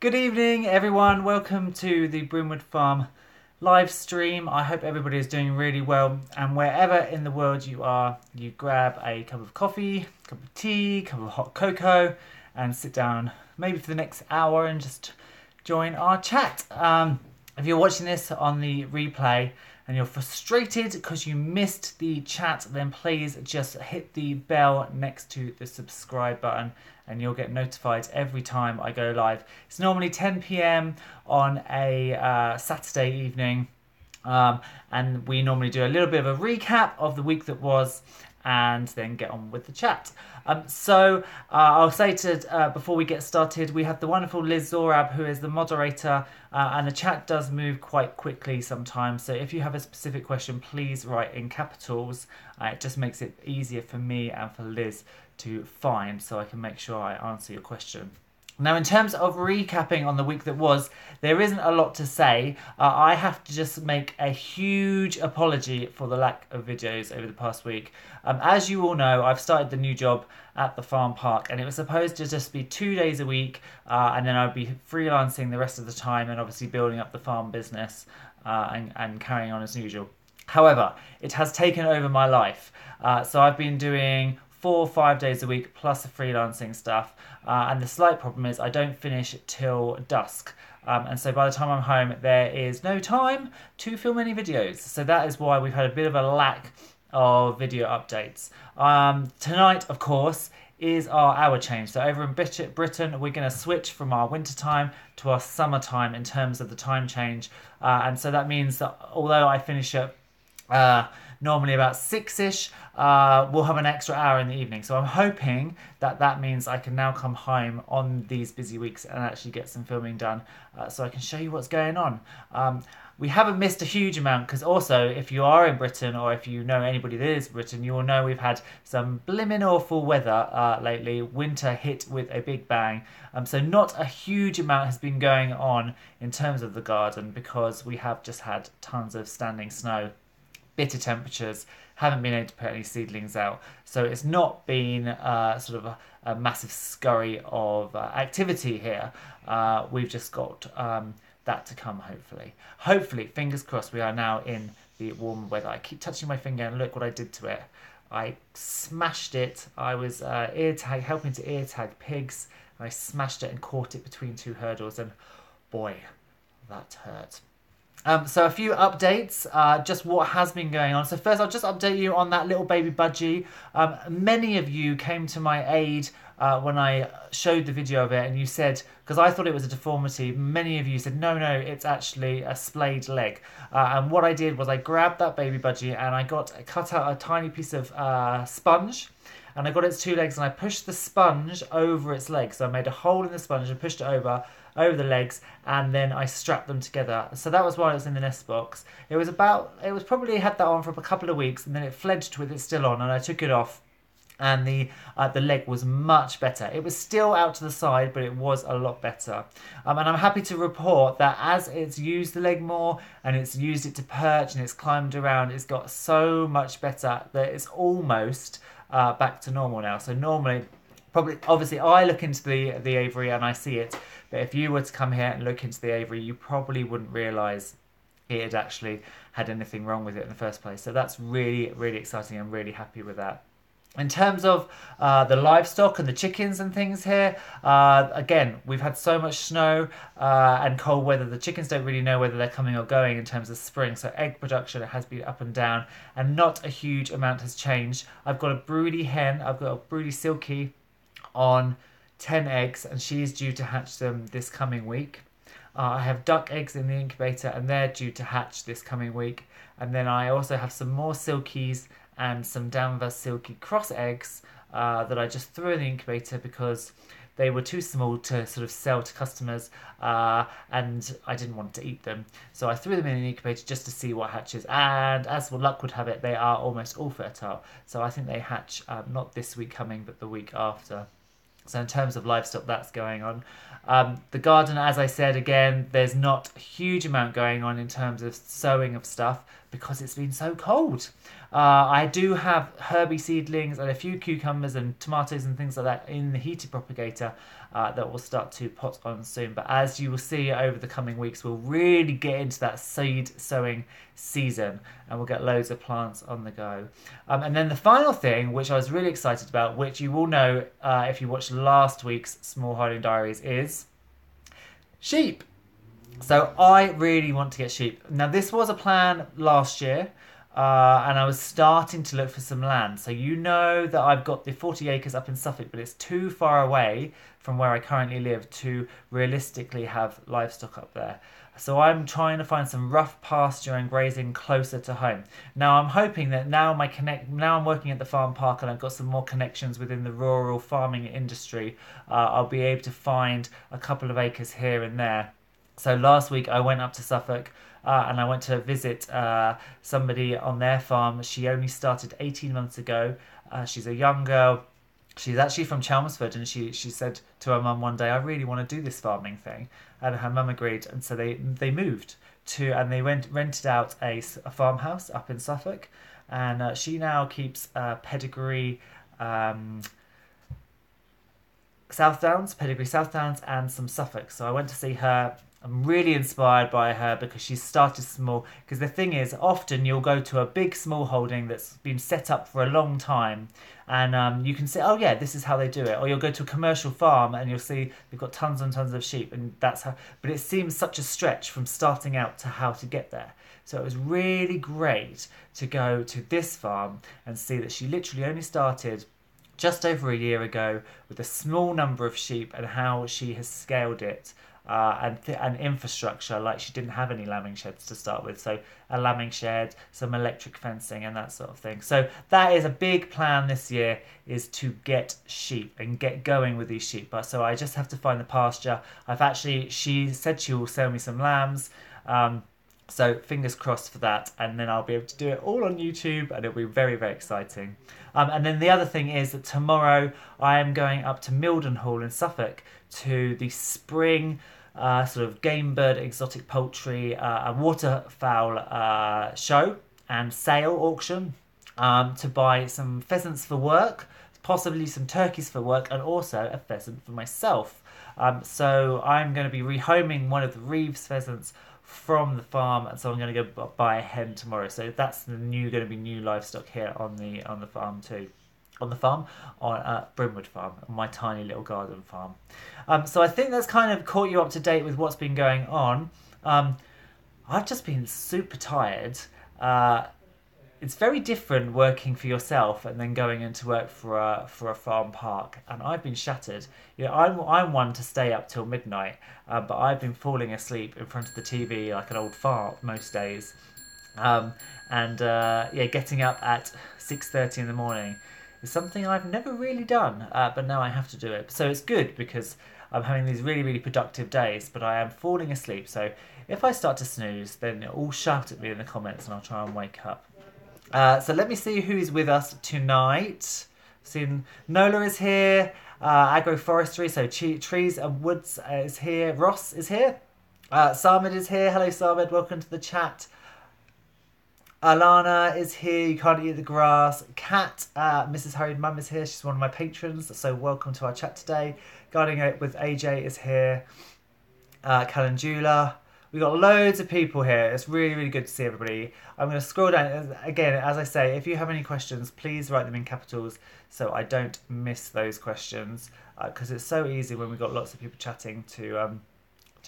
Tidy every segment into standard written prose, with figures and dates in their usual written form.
Good evening, everyone. Welcome to the Brimwood Farm live stream. I hope everybody is doing really well, and wherever in the world you are, you grab a cup of coffee, cup of tea, cup of hot cocoa, and sit down maybe for the next hour and just join our chat. If you're watching this on the replay and you're frustrated because you missed the chat, then please just hit the bell next to the subscribe button and you'll get notified every time I go live. It's normally 10 p.m. on a Saturday evening, and we normally do a little bit of a recap of the week that was and then get on with the chat. I'll say before we get started, we have the wonderful Liz Zorab, who is the moderator, and the chat does move quite quickly sometimes. So if you have a specific question, please write in capitals. It just makes it easier for me and for Liz to find, so I can make sure I answer your question. Now, in terms of recapping on the week that was, there isn't a lot to say. I have to just make a huge apology for the lack of videos over the past week. As you all know, I've started the new job at the farm park, and it was supposed to just be 2 days a week, and then I'd be freelancing the rest of the time and obviously building up the farm business and carrying on as usual. However, it has taken over my life. So I've been doing 4 or 5 days a week plus the freelancing stuff, and the slight problem is I don't finish till dusk, and so by the time I'm home there is no time to film any videos, so that is why we've had a bit of a lack of video updates. Tonight, of course, is our hour change. So over in Britain, we're going to switch from our winter time to our summertime in terms of the time change, and so that means that although I finish at normally about 6ish, we'll have an extra hour in the evening. So I'm hoping that that means I can now come home on these busy weeks and actually get some filming done, so I can show you what's going on. We haven't missed a huge amount, because also if you are in Britain, or if you know anybody that is Britain, you will know we've had some blimmin' awful weather lately. Winter hit with a big bang. So not a huge amount has been going on in terms of the garden, because we have just had tons of standing snow, bitter temperatures, haven't been able to put any seedlings out, so it's not been sort of a massive scurry of activity here. We've just got that to come, hopefully, fingers crossed. We are now in the warmer weather. I keep touching my finger and look what I did to it. I smashed it. I was helping to ear tag pigs, and I smashed it and caught it between 2 hurdles, and boy, that hurt. So a few updates, just what has been going on. So first I'll just update you on that little baby budgie. Many of you came to my aid when I showed the video of it, and you said, because I thought it was a deformity, many of you said, no, it's actually a splayed leg. And what I did was I grabbed that baby budgie and I cut out a tiny piece of sponge, and I got its 2 legs and I pushed the sponge over its legs. So I made a hole in the sponge and pushed it over the legs, and then I strapped them together. So that was while it was in the nest box. It was probably had that on for a couple of weeks, and then it fledged with it still on, and I took it off, and the leg was much better. It was still out to the side, but it was a lot better. And I'm happy to report that as it's used the leg more, and it's used it to perch, and it's climbed around, it's got so much better that it's almost back to normal now. So normally, obviously I look into the aviary and I see it, but if you were to come here and look into the aviary, you probably wouldn't realise it had actually had anything wrong with it in the first place. So that's really, really exciting. I'm really happy with that. In terms of the livestock and the chickens and things here, again, we've had so much snow and cold weather. The chickens don't really know whether they're coming or going in terms of spring. So egg production has been up and down, and not a huge amount has changed. I've got a broody hen. I've got a broody silkie on 10 eggs, and she's due to hatch them this coming week. I have duck eggs in the incubator, and they're due to hatch this coming week. And then I also have some more silkies and some Danvers silky cross eggs that I just threw in the incubator because they were too small to sort of sell to customers, and I didn't want to eat them. So I threw them in the incubator just to see what hatches, and as luck would have it, they are almost all fertile. So I think they hatch not this week coming, but the week after. So in terms of livestock, that's going on. The garden, as I said, again, there's not a huge amount going on in terms of sowing of stuff, because it's been so cold. I do have herby seedlings and a few cucumbers and tomatoes and things like that in the heated propagator that will start to pot on soon. But as you will see over the coming weeks, we'll really get into that seed sowing season and we'll get loads of plants on the go. And then the final thing, which I was really excited about, which you will know if you watched last week's Smallholding Diaries, is sheep. So I really want to get sheep. Now this was a plan last year. And I was starting to look for some land. So you know that I've got the 40 acres up in Suffolk, but it's too far away from where I currently live to realistically have livestock up there. So I'm trying to find some rough pasture and grazing closer to home. Now I'm hoping that now I'm working at the farm park and I've got some more connections within the rural farming industry. I'll be able to find a couple of acres here and there. So last week I went up to Suffolk and I went to visit somebody on their farm. She only started 18 months ago. She's a young girl. She's actually from Chelmsford, and she said to her mum one day, I really want to do this farming thing. And her mum agreed, and so they moved to, and they rented out a farmhouse up in Suffolk. And she now keeps pedigree South Downs, and some Suffolk. So I went to see her. I'm really inspired by her because she started small. Because the thing is, often you'll go to a big small holding that's been set up for a long time, and you can say, oh yeah, this is how they do it. Or you'll go to a commercial farm and you'll see they've got tons and tons of sheep, and that's how. But it seems such a stretch from starting out to how to get there. So it was really great to go to this farm and see that she literally only started just over a year ago with a small number of sheep, and how she has scaled it. And infrastructure, like she didn't have any lambing sheds to start with, so a lambing shed, some electric fencing and that sort of thing. So that is a big plan this year, is to get sheep and get going with these sheep. But so I just have to find the pasture. She said she will sell me some lambs, so fingers crossed for that, and then I'll be able to do it all on YouTube, and it'll be very, very exciting. And then the other thing is that tomorrow I am going up to Mildenhall in Suffolk to the spring sort of game bird, exotic poultry, and waterfowl show and sale auction to buy some pheasants for work, possibly some turkeys for work, and also a pheasant for myself. So I'm going to be rehoming one of the Reeves pheasants from the farm, and so I'm going to go buy a hen tomorrow. So that's the going to be new livestock here on the farm too. On Brimwood Farm, on my tiny little garden farm. So I think that's kind of caught you up to date with what's been going on. I've just been super tired. It's very different working for yourself and then going into work for a farm park, and I've been shattered. You know, I'm one to stay up till midnight, but I've been falling asleep in front of the TV like an old fart most days, getting up at 6:30 in the morning is something I've never really done, but now I have to do it. So it's good because I'm having these really, really productive days, but I am falling asleep. So if I start to snooze, then all shout at me in the comments and I'll try and wake up. So let me see who is with us tonight. Seeing Nola is here, agroforestry, so trees and woods is here. Ross is here. Samad is here. Hello Samad, welcome to the chat. Alana is here, you can't eat the grass. Kat, Mrs. Hurried Mum is here, she's one of my patrons, so welcome to our chat today. Gardening Out with AJ is here. Calendula. We've got loads of people here. It's really, really good to see everybody. I'm going to scroll down. Again, as I say, if you have any questions, please write them in capitals so I don't miss those questions, because it's so easy when we've got lots of people chatting to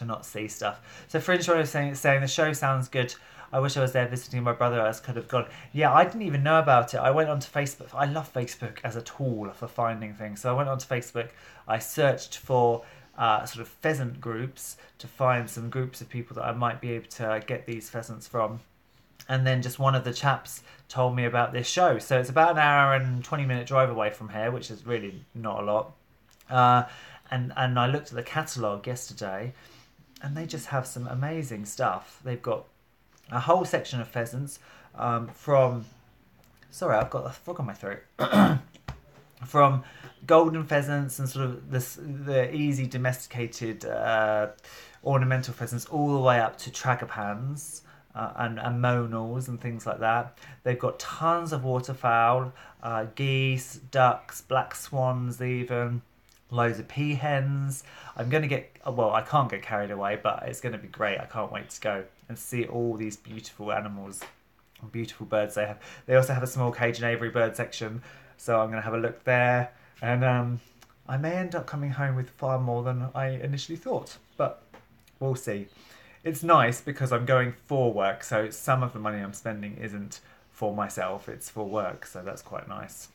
not see stuff. So Fringe is saying the show sounds good. I wish I was there visiting my brother. I could have gone. Yeah, I didn't even know about it. I went onto Facebook. I love Facebook as a tool for finding things. So I went onto Facebook. I searched for sort of pheasant groups to find some groups of people that I might be able to get these pheasants from. And then just one of the chaps told me about this show. So it's about an hour and 20-minute drive away from here, which is really not a lot. And I looked at the catalogue yesterday, and they just have some amazing stuff. They've got a whole section of pheasants from... Sorry, I've got a frog on my throat. From golden pheasants and sort of the easy domesticated ornamental pheasants all the way up to tragopans. and monals and things like that. They've got tons of waterfowl, geese, ducks, black swans even, loads of peahens. I'm going to get, well, I can't get carried away, but it's going to be great. I can't wait to go and see all these beautiful animals, beautiful birds they have. They also have a small cage and aviary bird section, so I'm going to have a look there. And I may end up coming home with far more than I initially thought, but we'll see. It's nice because I'm going for work, so some of the money I'm spending isn't for myself, it's for work, so that's quite nice.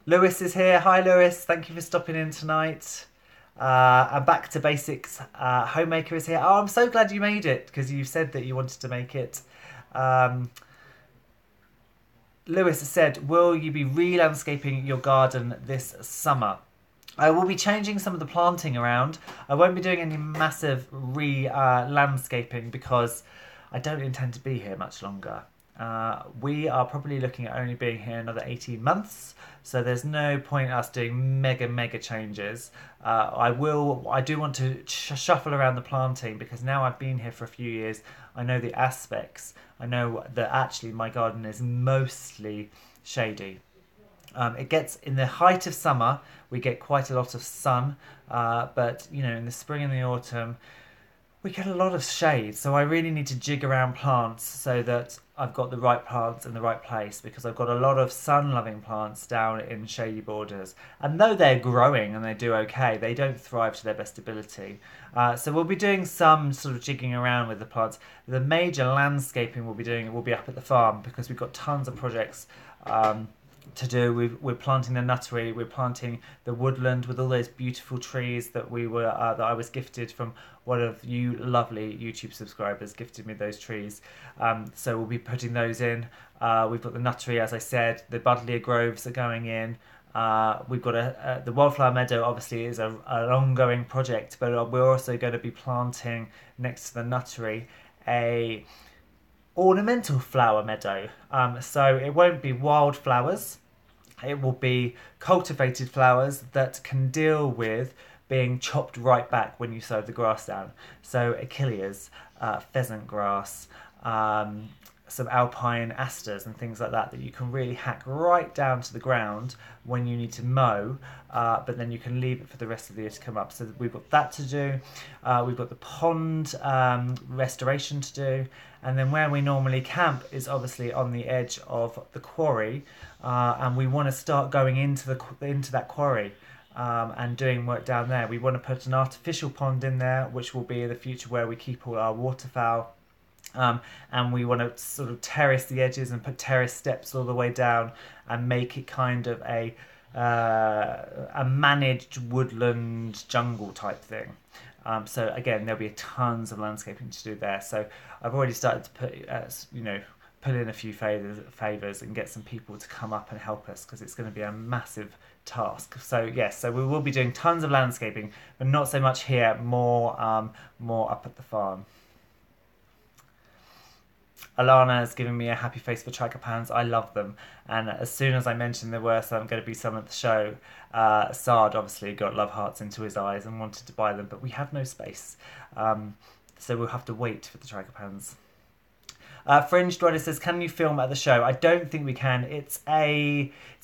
Lewis is here. Hi Lewis, thank you for stopping in tonight. And Back to Basics Homemaker is here. Oh, I'm so glad you made it, because you said that you wanted to make it. Lewis said, will you be re-landscaping your garden this summer? I will be changing some of the planting around. I won't be doing any massive landscaping because I don't intend to be here much longer. We are probably looking at only being here another 18 months, so there's no point us doing mega changes. I do want to shuffle around the planting, because now I've been here for a few years, I know the aspects. I know that actually my garden is mostly shady. It gets, in the height of summer, we get quite a lot of sun, but you know, in the spring and the autumn, we get a lot of shade. So I really need to jig around plants so that I've got the right plants in the right place, because I've got a lot of sun-loving plants down in shady borders. And though they're growing and they do okay, they don't thrive to their best ability. So we'll be doing some sort of jigging around with the plants. The major landscaping we'll be doing will be up at the farm, because we've got tons of projects to do. We're planting the nuttery, we're planting the woodland with all those beautiful trees that that I was gifted from one of you lovely YouTube subscribers. Gifted me those trees, so we'll be putting those in. We've got the nuttery, as I said, the buddleia groves are going in. We've got the wildflower meadow, obviously is an ongoing project, but we're also going to be planting next to the nuttery a ornamental flower meadow. So it won't be wildflowers, it will be cultivated flowers that can deal with being chopped right back when you sow the grass down. So achilles, pheasant grass, some alpine asters and things like that you can really hack right down to the ground when you need to mow, but then you can leave it for the rest of the year to come up. So we've got that to do. We've got the pond restoration to do, and then where we normally camp is obviously on the edge of the quarry, and we want to start going into that quarry and doing work down there. We want to put an artificial pond in there, which will be in the future where we keep all our waterfowl. And we want to sort of terrace the edges and put terrace steps all the way down and make it kind of a managed woodland jungle type thing. So again, there'll be tons of landscaping to do there. So I've already started to put in a few favours and get some people to come up and help us, because it's going to be a massive task. So yes, so we will be doing tons of landscaping, but not so much here, more up at the farm. Alana has given me a happy face for tragopans. I love them, and as soon as I mentioned there were going to be some at the show, Sard obviously got love hearts into his eyes and wanted to buy them, but we have no space, so we'll have to wait for the tragopans. Fringe Dweller says, can you film at the show? I don't think we can. It's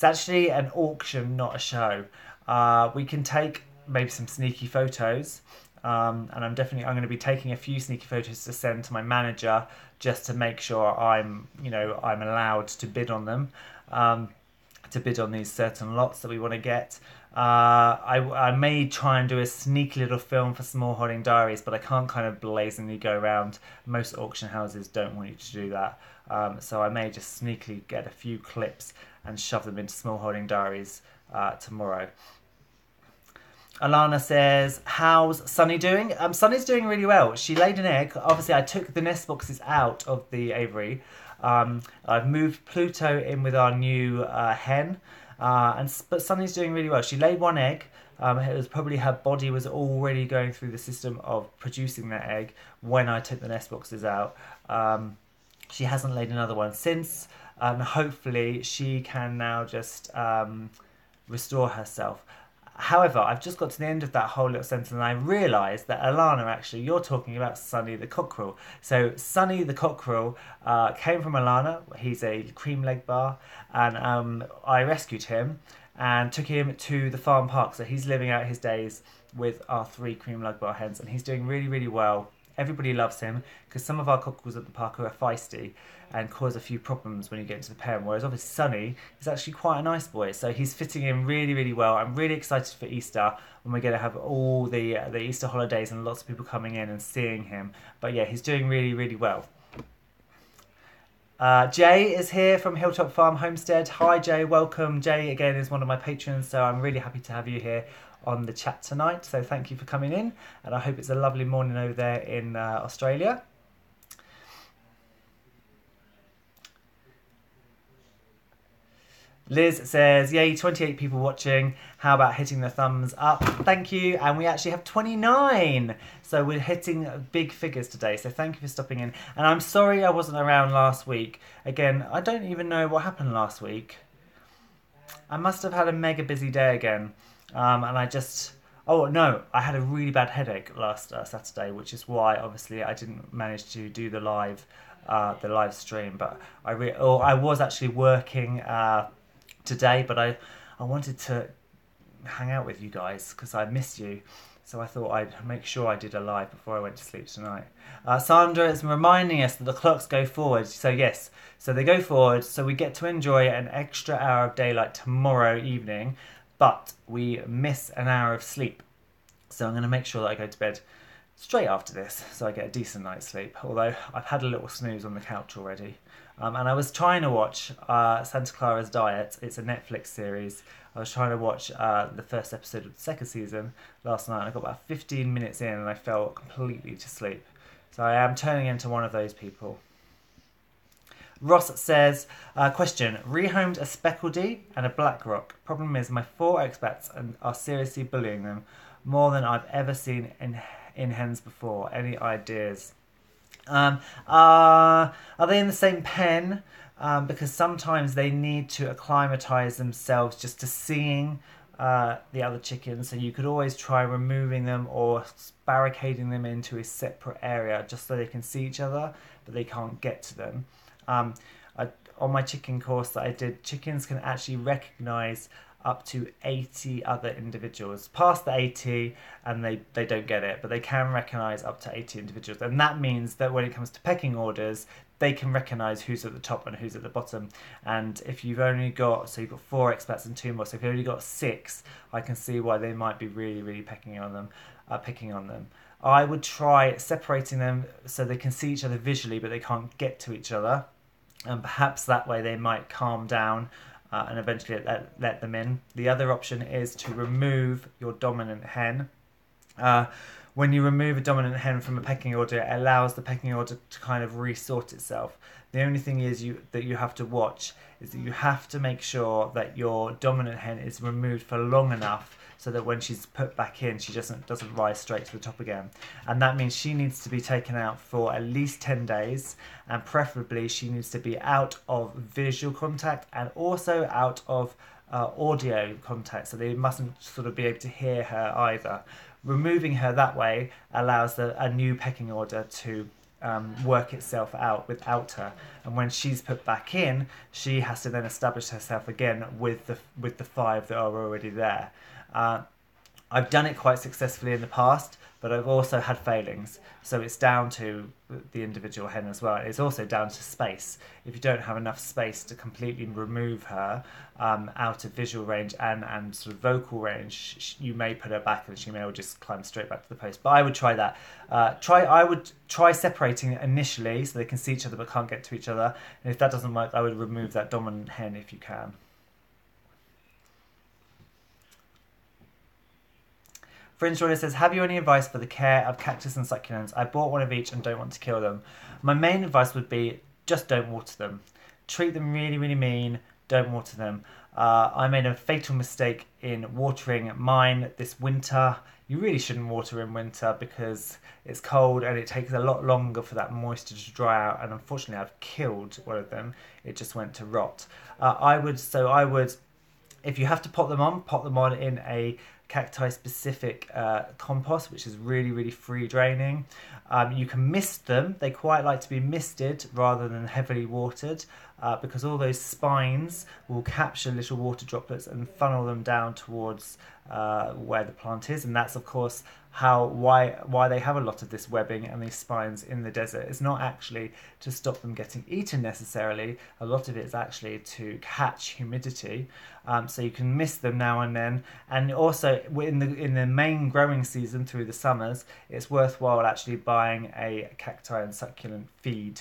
actually an auction, not a show. We can take maybe some sneaky photos, and I'm going to be taking a few sneaky photos to send to my manager, just to make sure I'm allowed to bid on them, to bid on these certain lots that we want to get. I may try and do a sneaky little film for Smallholding Diaries, but I can't kind of blazingly go around. Most auction houses don't want you to do that, so I may just sneakily get a few clips and shove them into Smallholding Diaries tomorrow. Alana says, how's Sunny doing? Sunny's doing really well. She laid an egg. Obviously, I took the nest boxes out of the aviary. I've moved Pluto in with our new hen, but Sunny's doing really well. She laid one egg. It was probably her body was already going through the system of producing that egg when I took the nest boxes out. She hasn't laid another one since. Hopefully, she can now just restore herself. However, I've just got to the end of that whole little sentence and I realised that Alana, actually, you're talking about Sunny the cockerel. So Sunny the cockerel came from Alana. He's a cream leg bar, and I rescued him and took him to the farm park. So he's living out his days with our 3 cream leg bar hens, and he's doing really, really well. Everybody loves him because some of our cockerels at the park are feisty and cause a few problems when you get into the pen, whereas obviously Sunny is actually quite a nice boy, so he's fitting in really, really well. I'm really excited for Easter when we're going to have all the Easter holidays and lots of people coming in and seeing him. But yeah, he's doing really, really well. Jay is here from Hilltop Farm Homestead. Hi Jay, welcome. Jay again is one of my patrons, so I'm really happy to have you here on the chat tonight. So thank you for coming in, and I hope it's a lovely morning over there in Australia. Liz says, yay, 28 people watching. How about hitting the thumbs up? Thank you. And we actually have 29. So we're hitting big figures today. So thank you for stopping in. And I'm sorry I wasn't around last week. Again, I don't even know what happened last week. I must have had a mega busy day again. And I just... Oh, no, I had a really bad headache last Saturday, which is why, obviously, I didn't manage to do the live stream. But I was actually working... today, but I wanted to hang out with you guys because I missed you, so I thought I'd make sure I did a live before I went to sleep tonight. Sandra is reminding us that the clocks go forward, so yes, so they go forward, so we get to enjoy an extra hour of daylight tomorrow evening, but we miss an hour of sleep. So I'm going to make sure that I go to bed straight after this so I get a decent night's sleep, although I've had a little snooze on the couch already. And I was trying to watch Santa Clara's Diet. It's a Netflix series. I was trying to watch the first episode of the second season last night, and I got about 15 minutes in and I fell completely to sleep. So I am turning into one of those people. Ross says, question, rehomed a speckledy and a black rock. Problem is my 4 expats are seriously bullying them more than I've ever seen in hens before. Any ideas? Are they in the same pen? Because sometimes they need to acclimatise themselves just to seeing the other chickens. So you could always try removing them or barricading them into a separate area just so they can see each other, but they can't get to them. On my chicken course that I did, chickens can actually recognise up to 80 other individuals. Past the 80 and they don't get it, but they can recognise up to 80 individuals. And that means that when it comes to pecking orders, they can recognise who's at the top and who's at the bottom. And if you've only got, so you've got 4 expats and 2 more, so if you've only got 6, I can see why they might be really, really picking on them. I would try separating them so they can see each other visually, but they can't get to each other. And perhaps that way they might calm down and eventually let them in. The other option is to remove your dominant hen. When you remove a dominant hen from a pecking order, it allows the pecking order to kind of resort itself. The only thing is that you have to watch is that you have to make sure that your dominant hen is removed for long enough so that when she's put back in, she doesn't rise straight to the top again. And that means she needs to be taken out for at least 10 days, and preferably she needs to be out of visual contact and also out of audio contact, so they mustn't sort of be able to hear her either. Removing her that way allows a new pecking order to work itself out without her, and when she's put back in, she has to then establish herself again with the 5 that are already there. I've done it quite successfully in the past, but I've also had failings. So it's down to the individual hen as well. It's also down to space. If you don't have enough space to completely remove her out of visual range and sort of vocal range, you may put her back and she may just climb straight back to the post. But I would try that. I would try separating it initially so they can see each other but can't get to each other. And if that doesn't work, I would remove that dominant hen if you can. Fringe Jordan says, have you any advice for the care of cactus and succulents? I bought one of each and don't want to kill them. My main advice would be just don't water them. Treat them really, really mean. Don't water them. I made a fatal mistake in watering mine this winter. You really shouldn't water in winter because it's cold and it takes a lot longer for that moisture to dry out. And unfortunately, I've killed one of them. It just went to rot. I would, if you have to pot them on in a cacti specific compost, which is really, really free draining. You can mist them. They quite like to be misted rather than heavily watered, because all those spines will capture little water droplets and funnel them down towards where the plant is. And that's, of course, why they have a lot of this webbing and these spines in the desert. It's not actually to stop them getting eaten necessarily. A lot of it is actually to catch humidity. So you can mist them now and then. And also in the main growing season through the summers, it's worthwhile actually buying a cacti and succulent feed,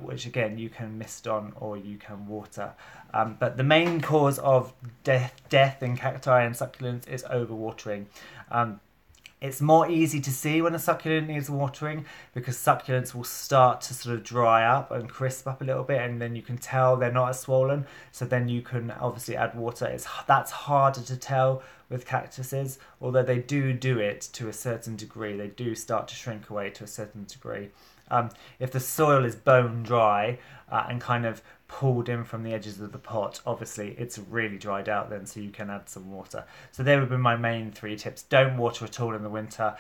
which again you can mist on or you can water. But the main cause of death in cacti and succulents is overwatering. It's more easy to see when a succulent needs watering, because succulents will start to sort of dry up and crisp up a little bit, and then you can tell they're not as swollen. So then you can obviously add water. That's harder to tell with cactuses, although they do it to a certain degree. They do start to shrink away to a certain degree. If the soil is bone dry and kind of pulled in from the edges of the pot, obviously it's really dried out then, so you can add some water. So there would be my main 3 tips. Don't water at all in the winter.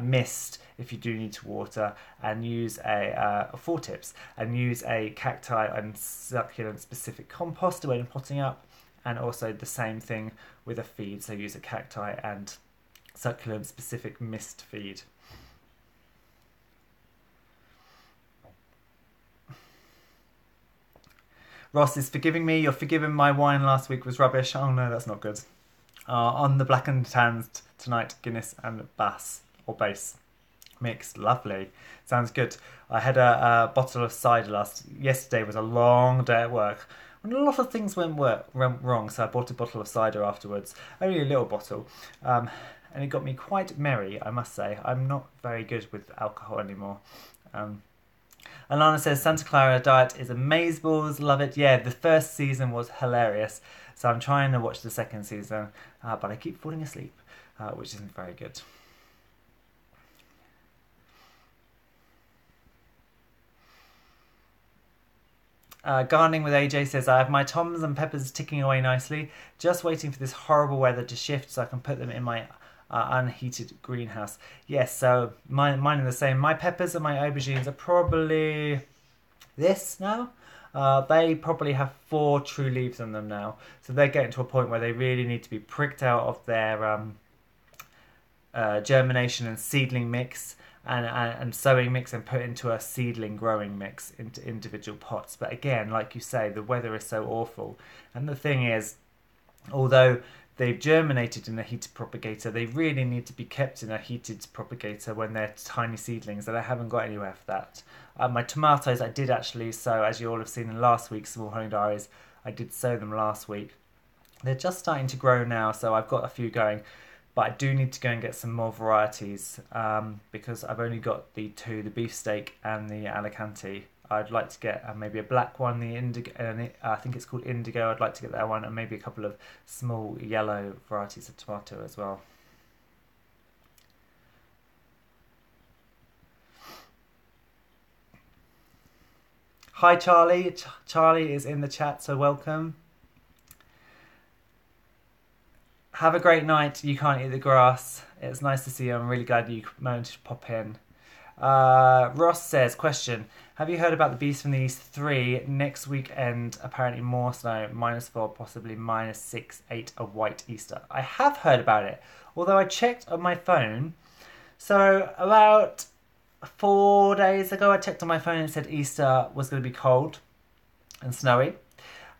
Mist if you do need to water, and use 4 tips, and use a cacti and succulent specific compost when potting up, and also the same thing with a feed. So use a cacti and succulent specific mist feed. Ross is forgiving me. You're forgiving my wine last week was rubbish. Oh no, that's not good. On the black and tans tonight, Guinness and Bass or Base mixed. Lovely. Sounds good. I had a bottle of cider yesterday was a long day at work. And a lot of things went wrong, so I bought a bottle of cider afterwards. Only a little bottle. And it got me quite merry, I must say. I'm not very good with alcohol anymore. Alana says Santa Clara diet is amazeballs, love it. Yeah, the first season was hilarious, so I'm trying to watch the second season, but I keep falling asleep, which isn't very good. Gardening with AJ says, I have my toms and peppers ticking away nicely, just waiting for this horrible weather to shift so I can put them in my unheated greenhouse. Yes, so mine are the same. My peppers and my aubergines are probably this now. They probably have 4 true leaves on them now. So they're getting to a point where they really need to be pricked out of their germination and seedling mix and sowing mix, and put into a seedling growing mix into individual pots. But again, like you say, the weather is so awful. And the thing is, although they've germinated in a heated propagator, they really need to be kept in a heated propagator when they're tiny seedlings, and I haven't got anywhere for that. My tomatoes I did actually sow, as you all have seen in last week's Smallholding Diaries. I did sow them last week. They're just starting to grow now, so I've got a few going, but I do need to go and get some more varieties, because I've only got the 2, the beefsteak and the Alicante. I'd like to get maybe a black one, the indigo, I think it's called indigo. I'd like to get that one, and maybe a couple of small yellow varieties of tomato as well. Hi Charlie. Charlie is in the chat, so welcome. Have a great night. You can't eat the grass. It's nice to see you. I'm really glad you managed to pop in. Ross says, question, have you heard about the Beast from the East 3 next weekend? Apparently more snow, -4, possibly -6, 8 a white Easter. I have heard about it, although I checked on my phone. So about 4 days ago I checked on my phone and it said Easter was going to be cold and snowy,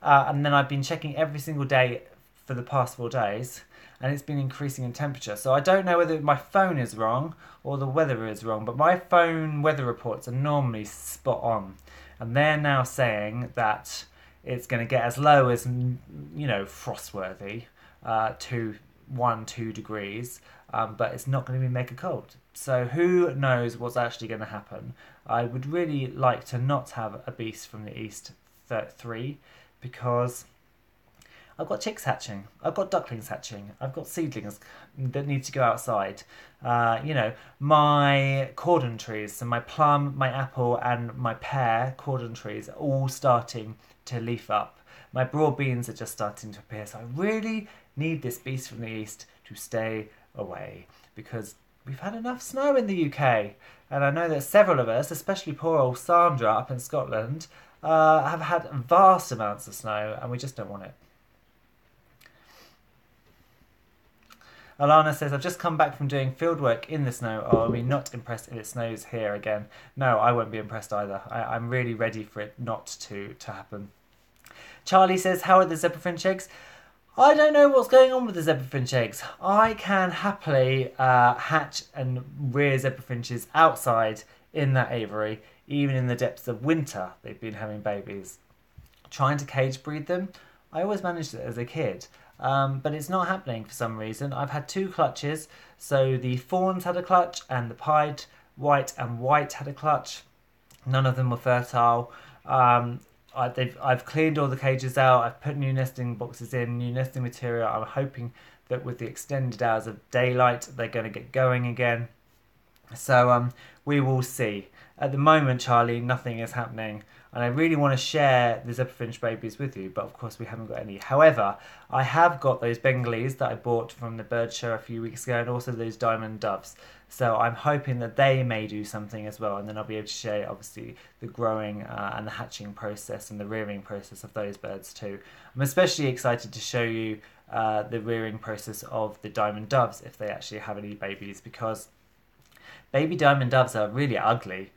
and then I've been checking every single day for the past 4 days, and it's been increasing in temperature. So I don't know whether my phone is wrong or the weather is wrong, but my phone weather reports are normally spot on, and they're now saying that it's going to get as low as, you know, frostworthy, to 1-2 degrees, but it's not going to be mega cold. So who knows what's actually going to happen. I would really like to not have a Beast from the East 3, because I've got chicks hatching, I've got ducklings hatching, I've got seedlings that need to go outside. You know, my cordon trees, so my plum, my apple and my pear cordon trees are all starting to leaf up. My broad beans are just starting to appear, so I really need this Beast from the East to to stay away because we've had enough snow in the UK. And I know that several of us, especially poor old Sandra up in Scotland, have had vast amounts of snow and we just don't want it. Alana says, I've just come back from doing field work in the snow. Oh, are we not impressed if it snows here again? No, I won't be impressed either. I'm really ready for it not to happen. Charlie says, how are the zebra finch eggs? I don't know what's going on with the zebra finch eggs. I can happily hatch and rear zebra finches outside in that aviary, even in the depths of winter. They've been having babies. Trying to cage breed them, I always managed it as a kid. But it's not happening for some reason. I've had 2 clutches. So the fawns had a clutch and the pied white and white had a clutch. None of them were fertile. I've cleaned all the cages out. I've put new nesting boxes in, new nesting material. I'm hoping that with the extended hours of daylight, they're going to get going again. So we will see. At the moment, Charlie, nothing is happening. And I really want to share the zebra finch babies with you, but of course we haven't got any. However, I have got those Bengalese that I bought from the bird show a few weeks ago, and also those diamond doves. So I'm hoping that they may do something as well, and then I'll be able to share, obviously, the growing and the hatching process and the rearing process of those birds too. I'm especially excited to show you the rearing process of the diamond doves, if they actually have any babies, because baby diamond doves are really ugly.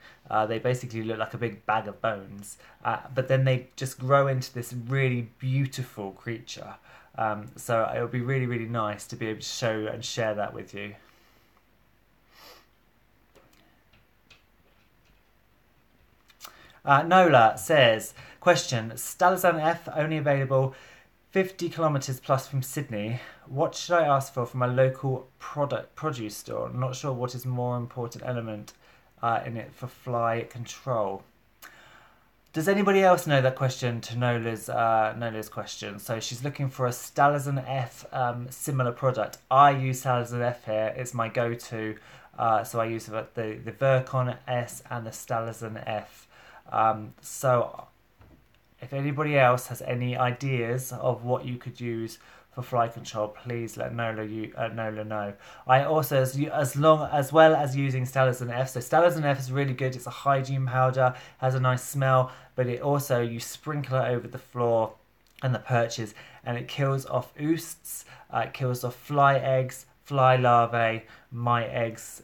They basically look like a big bag of bones, but then they just grow into this really beautiful creature. So it would be really, really nice to be able to show and share that with you. Nola says, question, Stalizan F only available 50 kilometres plus from Sydney. What should I ask for from a local produce store? I'm not sure what is more important element in it for fly control. Does anybody else know that question to Nola's question? So she's looking for a Stalizan F similar product. I use Stalizan F here. It's my go-to. So I use the Virkon S and the Stalizan F. So if anybody else has any ideas of what you could use for fly control, please let Nola know. I also, as well as using Stalizan F. So Stalizan F is really good. It's a hygiene powder, has a nice smell, but it also, you sprinkle it over the floor and the perches, and it kills off oosts, it kills off fly eggs, fly larvae, mite eggs,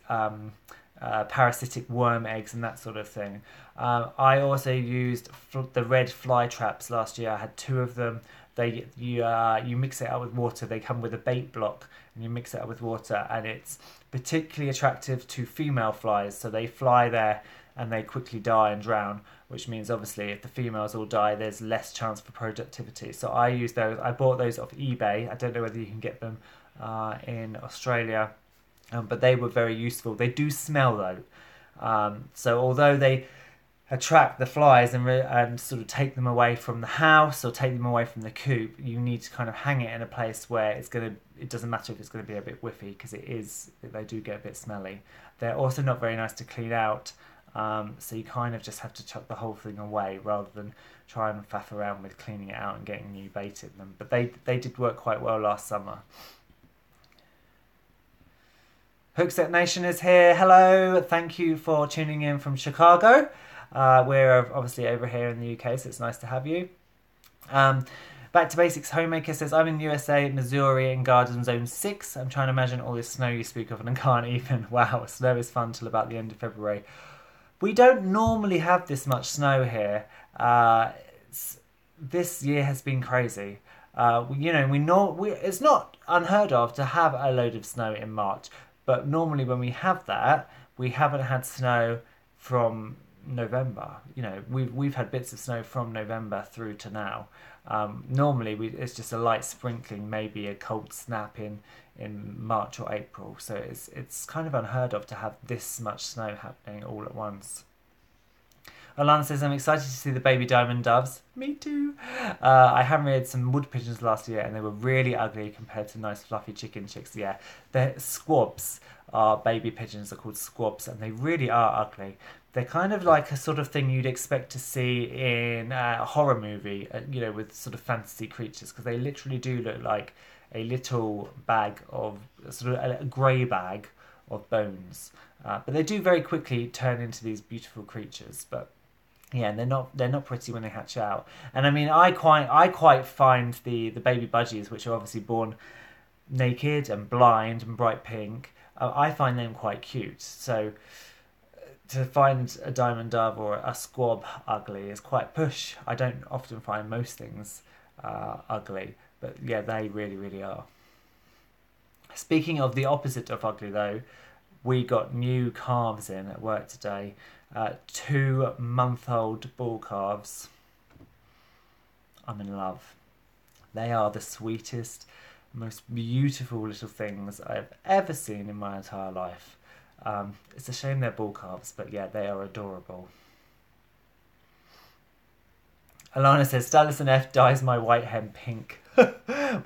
parasitic worm eggs, and that sort of thing. I also used the red fly traps last year. I had 2 of them. You mix it out with water. They come with a bait block, and you mix it out with water, and it's particularly attractive to female flies. So they fly there and they quickly die and drown, which means obviously if the females all die, there's less chance for productivity. So I use those. I bought those off eBay. I don't know whether you can get them in Australia, but they were very useful. They do smell though, so although they attract the flies and sort of take them away from the house or take them away from the coop, you need to kind of hang it in a place where it doesn't matter if it's going to be a bit whiffy, because they do get a bit smelly. They're also not very nice to clean out, so you kind of just have to chuck the whole thing away rather than try and faff around with cleaning it out and getting new bait in them. But they did work quite well last summer. Hookset Nation is here. Hello, thank you for tuning in from Chicago. We're obviously over here in the UK, so it's nice to have you. Back to Basics Homemaker says, I'm in USA, Missouri, in Garden Zone 6. I'm trying to imagine all this snow you speak of and I can't even. Wow, snow is fun till about the end of February. We don't normally have this much snow here. This year has been crazy. It's not unheard of to have a load of snow in March, but normally when we have that, we haven't had snow from November. We've had bits of snow from November through to now. Normally it's just a light sprinkling, maybe a cold snap in March or April. So it's kind of unheard of to have this much snow happening all at once. Alana says, I'm excited to see the baby diamond doves. Me too. I hand reared some wood pigeons last year and they were really ugly compared to nice fluffy chicken chicks. Yeah, they're squabs. Baby pigeons are called squabs, and they really are ugly. They're kind of like a sort of thing you'd expect to see in a horror movie, with sort of fantasy creatures, because they literally do look like a little bag of, sort of a grey bag of bones. But they do very quickly turn into these beautiful creatures. But yeah, and they're not pretty when they hatch out. And I mean, I quite find the baby budgies, which are obviously born naked and blind and bright pink, I find them quite cute. So to find a diamond dove or a squab ugly is quite push. I don't often find most things ugly, but yeah, they really, really are. Speaking of the opposite of ugly though, we got new calves in at work today. 2-month-old bull calves. I'm in love. They are the sweetest, most beautiful little things I've ever seen in my entire life. It's a shame they're bull calves, but yeah, they are adorable. Alana says, Stylus and F dyes my white hen pink.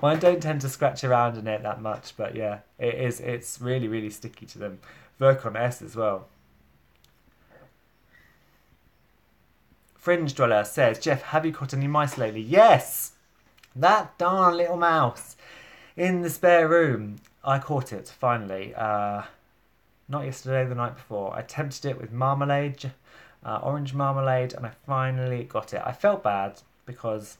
Mine don't tend to scratch around in it that much, but yeah, it's really, really sticky to them. Vercon S as well. Fringe Dweller says, Jeff, have you caught any mice lately? Yes! That darn little mouse in the spare room. I caught it, finally. Not yesterday, the night before. I tempted it with marmalade, orange marmalade, and I finally got it. I felt bad because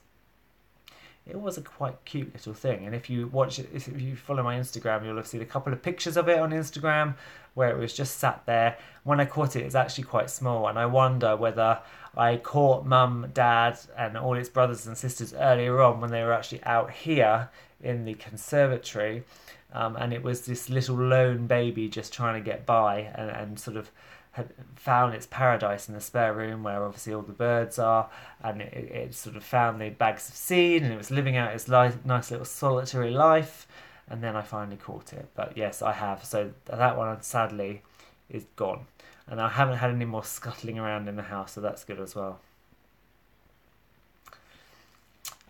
it was a quite cute little thing. And if you watch it, if you follow my Instagram, you'll have seen a couple of pictures of it on Instagram where it was just sat there. When I caught it, it's actually quite small. And I wonder whether I caught mum, dad, and all its brothers and sisters earlier on when they were actually out here in the conservatory. And it was this little lone baby just trying to get by and sort of had found its paradise in the spare room where obviously all the birds are, and it sort of found the bags of seed and it was living out its nice little solitary life, and then I finally caught it. But yes, I have. So that one sadly is gone, and I haven't had any more scuttling around in the house, so that's good as well.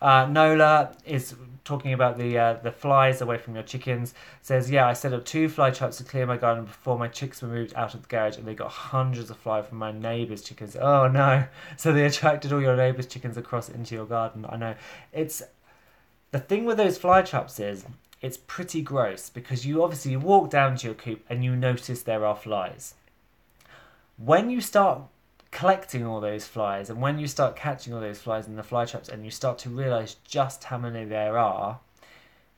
Nola is talking about the flies away from your chickens. Says, yeah, I set up 2 fly traps to clear my garden before my chicks were moved out of the garage, and they got hundreds of flies from my neighbour's chickens. Oh no! So they attracted all your neighbour's chickens across into your garden. I know. It's the thing with those fly traps is it's pretty gross because you walk down to your coop and you notice there are flies. When you start collecting all those flies and when you start catching all those flies in the fly traps and you start to realise just how many there are,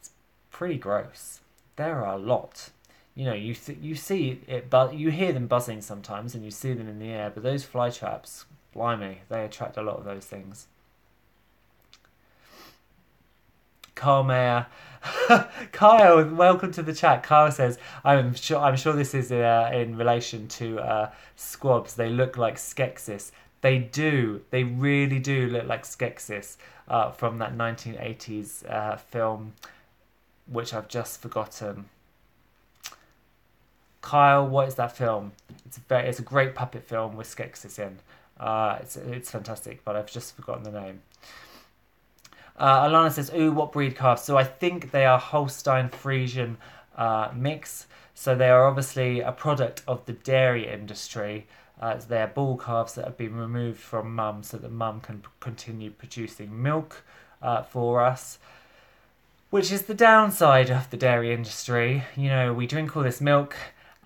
it's pretty gross. There are a lot. You know, you see it, but you hear them buzzing sometimes and you see them in the air, but those fly traps, blimey, they attract a lot of those things. Carl Mayer. Kyle, welcome to the chat. Kyle says, I'm sure this is in relation to squabs. They look like Skeksis. They do. They really do look like Skeksis from that 1980s film, which I've just forgotten. Kyle, what is that film? It's a great puppet film with Skeksis in. It's fantastic, but I've just forgotten the name. Alana says, ooh, what breed calves? So I think they are Holstein Friesian mix. So they are obviously a product of the dairy industry. They are bull calves that have been removed from mum so that mum can continue producing milk for us, which is the downside of the dairy industry. You know, we drink all this milk,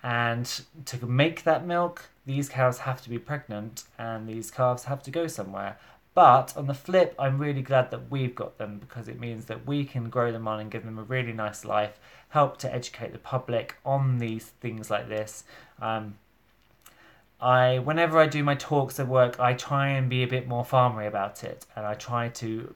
and to make that milk, these cows have to be pregnant and these calves have to go somewhere. But on the flip, I'm really glad that we've got them because it means that we can grow them on and give them a really nice life, help to educate the public on these things like this. Whenever I do my talks at work, I try and be a bit more farmery about it, and I try to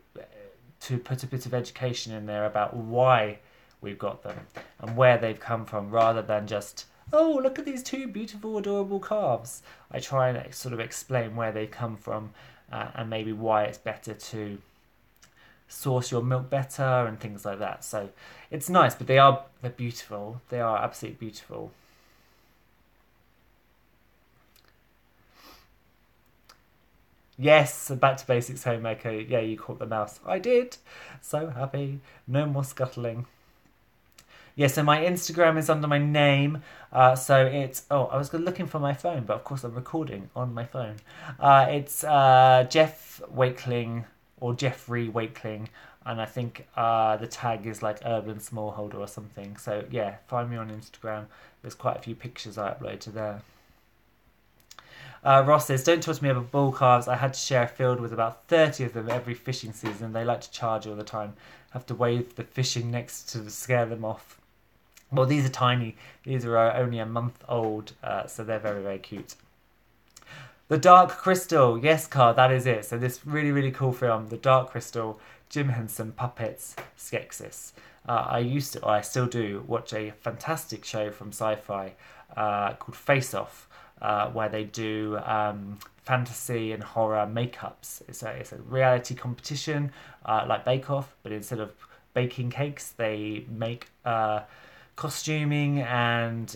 put a bit of education in there about why we've got them and where they've come from, rather than just, oh, look at these 2 beautiful, adorable calves. I try and sort of explain where they come from. And maybe why it's better to source your milk better and things like that. So it's nice, but they're beautiful. They are absolutely beautiful. Yes, back to basics, homemaker. Yeah, you caught the mouse. I did. So happy. No more scuttling. Yeah, so my Instagram is under my name. So it's... Oh, I was looking for my phone, but of course I'm recording on my phone. It's Jeff Wakeling, or Jeffrey Wakeling, and I think the tag is like urban smallholder or something. So yeah, find me on Instagram. There's quite a few pictures I upload to there. Ross says, don't talk to me about bull calves. I had to share a field with about 30 of them every fishing season. They like to charge all the time. Have to wave the fishing next to scare them off. Well, these are tiny. These are only a month old, so they're very, very cute. The Dark Crystal. Yes, Carl, that is it. So this really, really cool film, The Dark Crystal, Jim Henson Puppets, Skeksis. I still do, watch a fantastic show from Sci-Fi called Face Off, where they do fantasy and horror makeups. It's a reality competition like Bake Off, but instead of baking cakes, they make costuming and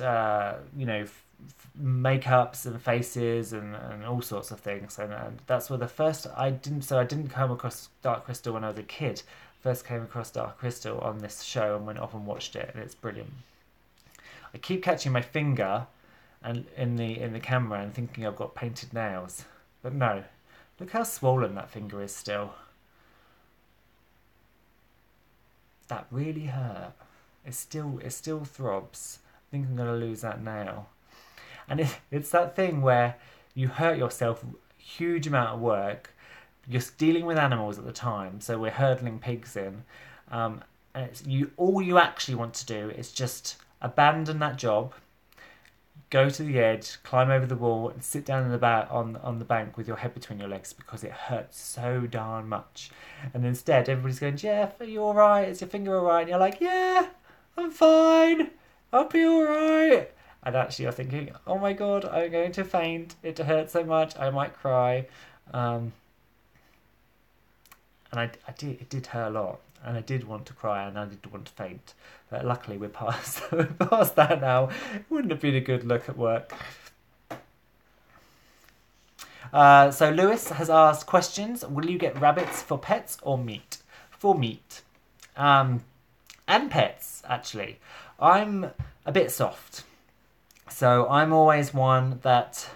makeups and faces and all sorts of things. And that's where the first I didn't come across Dark Crystal when I was a kid. First came across Dark Crystal on this show and went off and watched it, and it's brilliant. I keep catching my finger and in the camera and thinking I've got painted nails, but no. Look how swollen that finger is still. That really hurt. It still throbs. I think I'm gonna lose that nail. And it's that thing where you hurt yourself, huge amount of work. You're dealing with animals at the time, so we're hurdling pigs in, and all you actually want to do is just abandon that job, go to the edge, climb over the wall, and sit down on the bank with your head between your legs because it hurts so darn much. And instead, everybody's going, Jeff, are you all right? Is your finger all right? And you're like, yeah, I'm fine. I'll be all right. And actually, you're thinking, oh my God, I'm going to faint. It hurts so much, I might cry. And it did hurt a lot, and I did want to cry, and I did want to faint. But luckily, we're past that now. It wouldn't have been a good look at work. So Lewis has asked questions. Will you get rabbits for pets or meat? For meat. And pets, actually. I'm a bit soft. So I'm always one that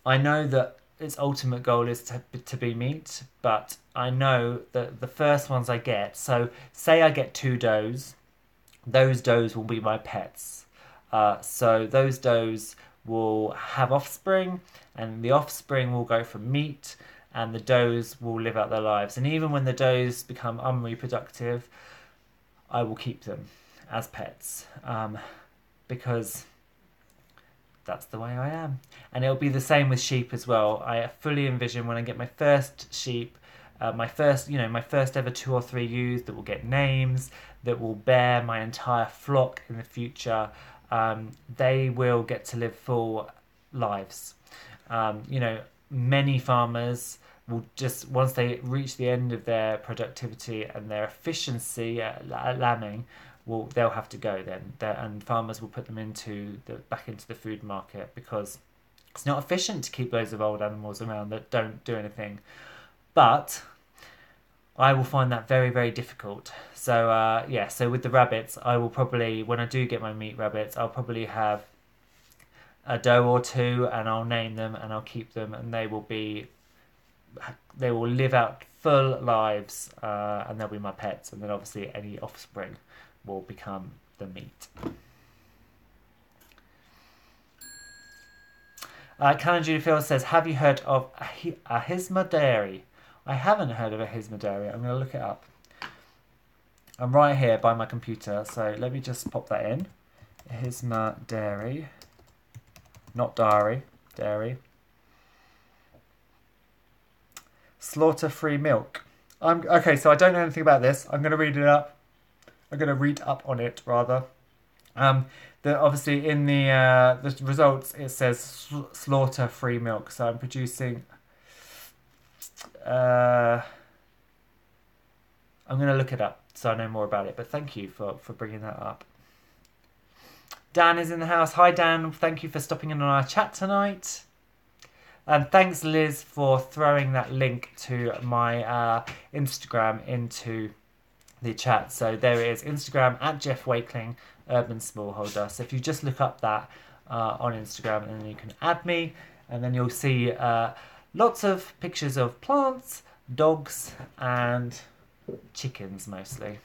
I know that its ultimate goal is to be meat, but I know that the first ones I get, so say I get 2 does, those does will be my pets. So those does will have offspring, and the offspring will go for meat, and the does will live out their lives. And even when the does become unreproductive, I will keep them as pets, because that's the way I am. And it'll be the same with sheep as well. I fully envision when I get my first sheep, my first ever 2 or 3 ewes that will get names, that will bear my entire flock in the future. They will get to live full lives. Many farmers will just, once they reach the end of their productivity and their efficiency at lambing, they'll have to go then, and farmers will put them back into the food market because it's not efficient to keep loads of old animals around that don't do anything. But I will find that very, very difficult. So so with the rabbits, I will probably, when I do get my meat rabbits, I'll probably have a doe or 2, and I'll name them and I'll keep them, and they will live out full lives, and they'll be my pets. And then obviously any offspring will become the meat. Canon Judy Field says, have you heard of Ahisma Dairy? I haven't heard of Ahisma Dairy. I'm going to look it up. I'm right here by my computer, so let me just pop that in. Ahisma Dairy. Not diary, dairy. Slaughter-free milk. Okay, so I don't know anything about this. I'm going to read it up. I'm going to read up on it, rather. Obviously, in the results, it says slaughter-free milk. So I'm producing... I'm going to look it up so I know more about it. But thank you for bringing that up. Dan is in the house. Hi, Dan. Thank you for stopping in on our chat tonight. And thanks, Liz, for throwing that link to my Instagram into the chat. So there it is, Instagram at Jeff Wakeling, Urban Smallholder. So if you just look up that on Instagram, and then you can add me, and then you'll see lots of pictures of plants, dogs, and chickens mostly.